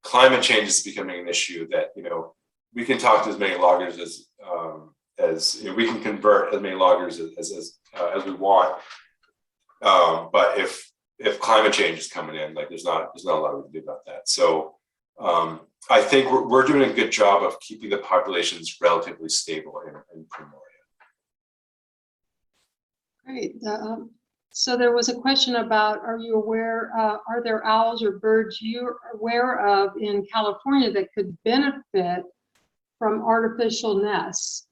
Climate change is becoming an issue that, you know, we can talk to as many loggers as you know, we can convert as many loggers as we want. But if climate change is coming in, like there's not a lot we can do about that. So I think we're doing a good job of keeping the populations relatively stable in Primoria. Great. So there was a question about, are you aware, are there owls or birds you're aware of in California that could benefit from artificial nests?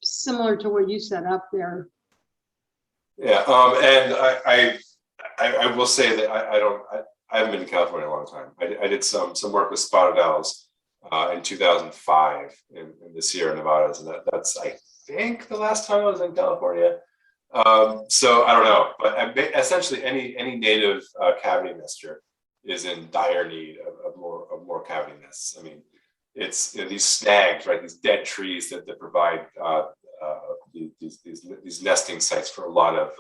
Similar to what you set up there. Yeah, and I will say that I haven't been to California in a long time. I did some work with spotted owls in 2005 in the Sierra Nevadas, and that's I think the last time I was in California. So I don't know, but essentially any native cavity nester is in dire need of more cavity nests. I mean, it's, you know, these snags, right? These dead trees that provide these nesting sites for a lot of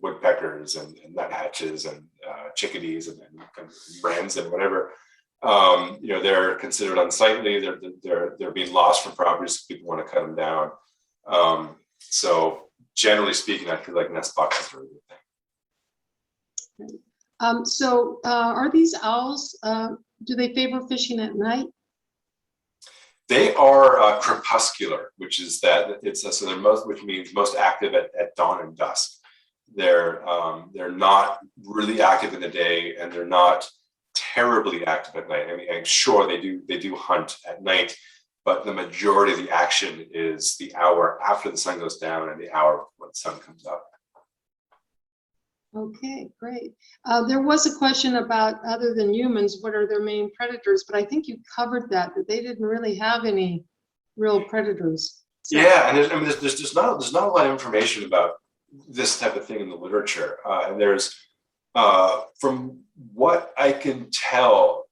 woodpeckers and nuthatches and chickadees and wrens and whatever. You know, they're considered unsightly. They're being lost from properties. People want to cut them down. So generally speaking, I feel like nest boxes are a good thing. So are these owls, do they favor fishing at night? They are crepuscular, which is that so they're which means most active at dawn and dusk. They're not really active in the day, and they're not terribly active at night. I mean, I'm sure they do hunt at night, but the majority of the action is the hour after the sun goes down and the hour when the sun comes up. Okay, great. There was a question about, other than humans, what are their main predators? But I think you covered that they didn't really have any real predators. So- Yeah, and I mean, there's not a lot of information about this type of thing in the literature. And there's, from what I can tell,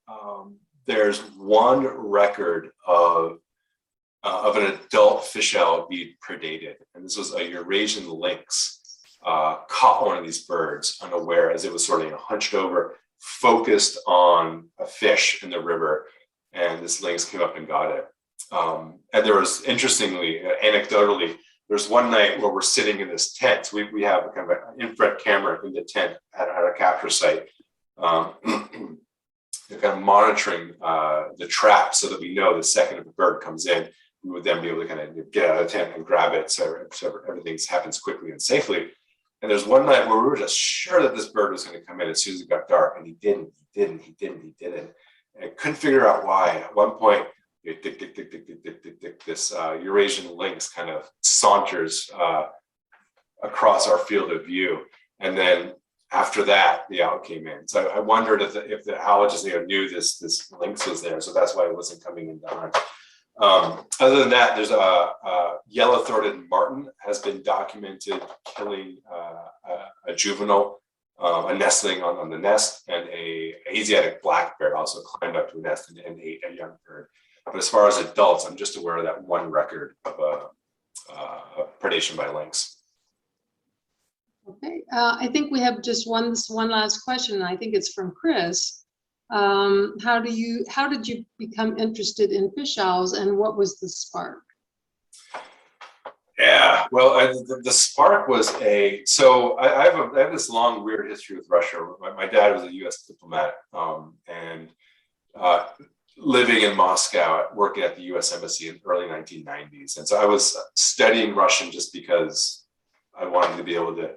there's one record of an adult fish owl being predated, and this was a Eurasian lynx. Caught one of these birds unaware as it was sort of, hunched over, focused on a fish in the river, and this lynx came up and got it. And there was, interestingly, anecdotally, there's one night where we're sitting in this tent. We have a kind of an infrared camera in the tent at our capture site, kind of monitoring the trap so that we know the second a bird comes in, we would then be able to kind of get out of the tent and grab it, so everything happens quickly and safely. And there's one night where we were just sure that this bird was going to come in as soon as it got dark, and he didn't. And I couldn't figure out why. At one point, this Eurasian lynx kind of saunters across our field of view, and then after that, the owl came in. So I wondered if the owl just knew this lynx was there, so that's why it wasn't coming in to hunt. Other than that, there's a yellow-throated martin has been documented killing a juvenile, a nestling on the nest, and a Asiatic black bear also climbed up to a nest and ate a young bird. But as far as adults, I'm just aware of that one record of a predation by lynx. Okay, I think we have just this one last question, and I think it's from Chris. How did you become interested in fish owls, and what was the spark? Yeah, well, the spark was so I have this long weird history with Russia. My dad was a U.S. diplomat, and living in Moscow, working at the U.S. Embassy in the early 1990s. And so I was studying Russian just because I wanted to be able to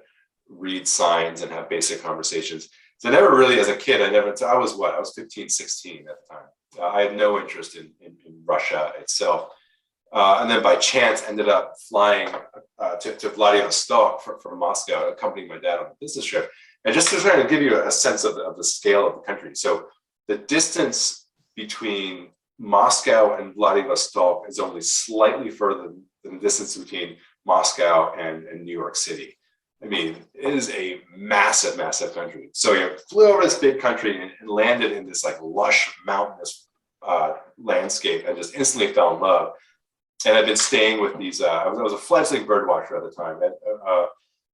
read signs and have basic conversations. So I never really, as a kid, I was 15, 16 at the time. I had no interest in Russia itself. And then by chance ended up flying to Vladivostok from Moscow, accompanying my dad on a business trip. And just to try to give you a sense of the scale of the country. So the distance between Moscow and Vladivostok is only slightly further than the distance between Moscow and New York City. I mean, it is a massive, massive country. So you flew over this big country and landed in this like lush mountainous landscape and just instantly fell in love. And I've been staying with these, I was a fledgling bird watcher at the time.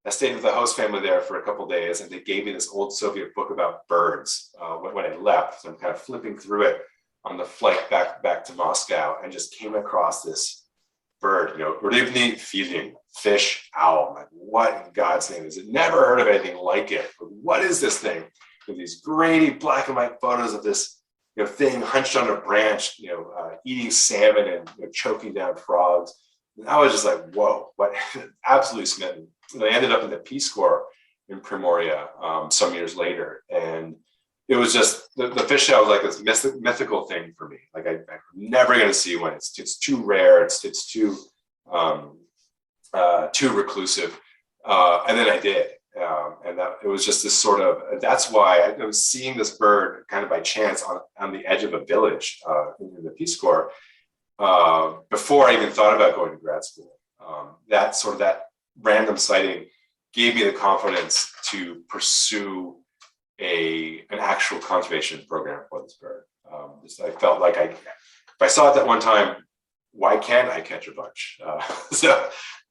I stayed with the host family there for a couple of days, and they gave me this old Soviet book about birds when I left. So I'm kind of flipping through it on the flight back to Moscow, and just came across this bird, Rybny feeding, fish owl. I'm like, what in God's name is it? Never heard of anything like it. But what is this thing? With these grainy black and white photos of this thing hunched on a branch, eating salmon and choking down frogs. And I was just like, whoa, what? Absolutely smitten. And I ended up in the Peace Corps in Primoria some years later. And it was just, the fish owl was like this mythical thing for me. Like I'm never going to see one. It's too rare. It's too reclusive. And then I did. And that it was just this sort of, that's why I was seeing this bird kind of by chance on the edge of a village in the Peace Corps before I even thought about going to grad school. That random sighting gave me the confidence to pursue an actual conservation program for this bird. I felt like if I saw it that one time, why can't I catch a bunch? So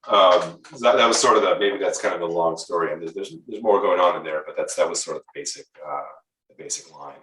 that was sort of maybe that's kind of the long story, and there's more going on in there, but that was sort of the basic line.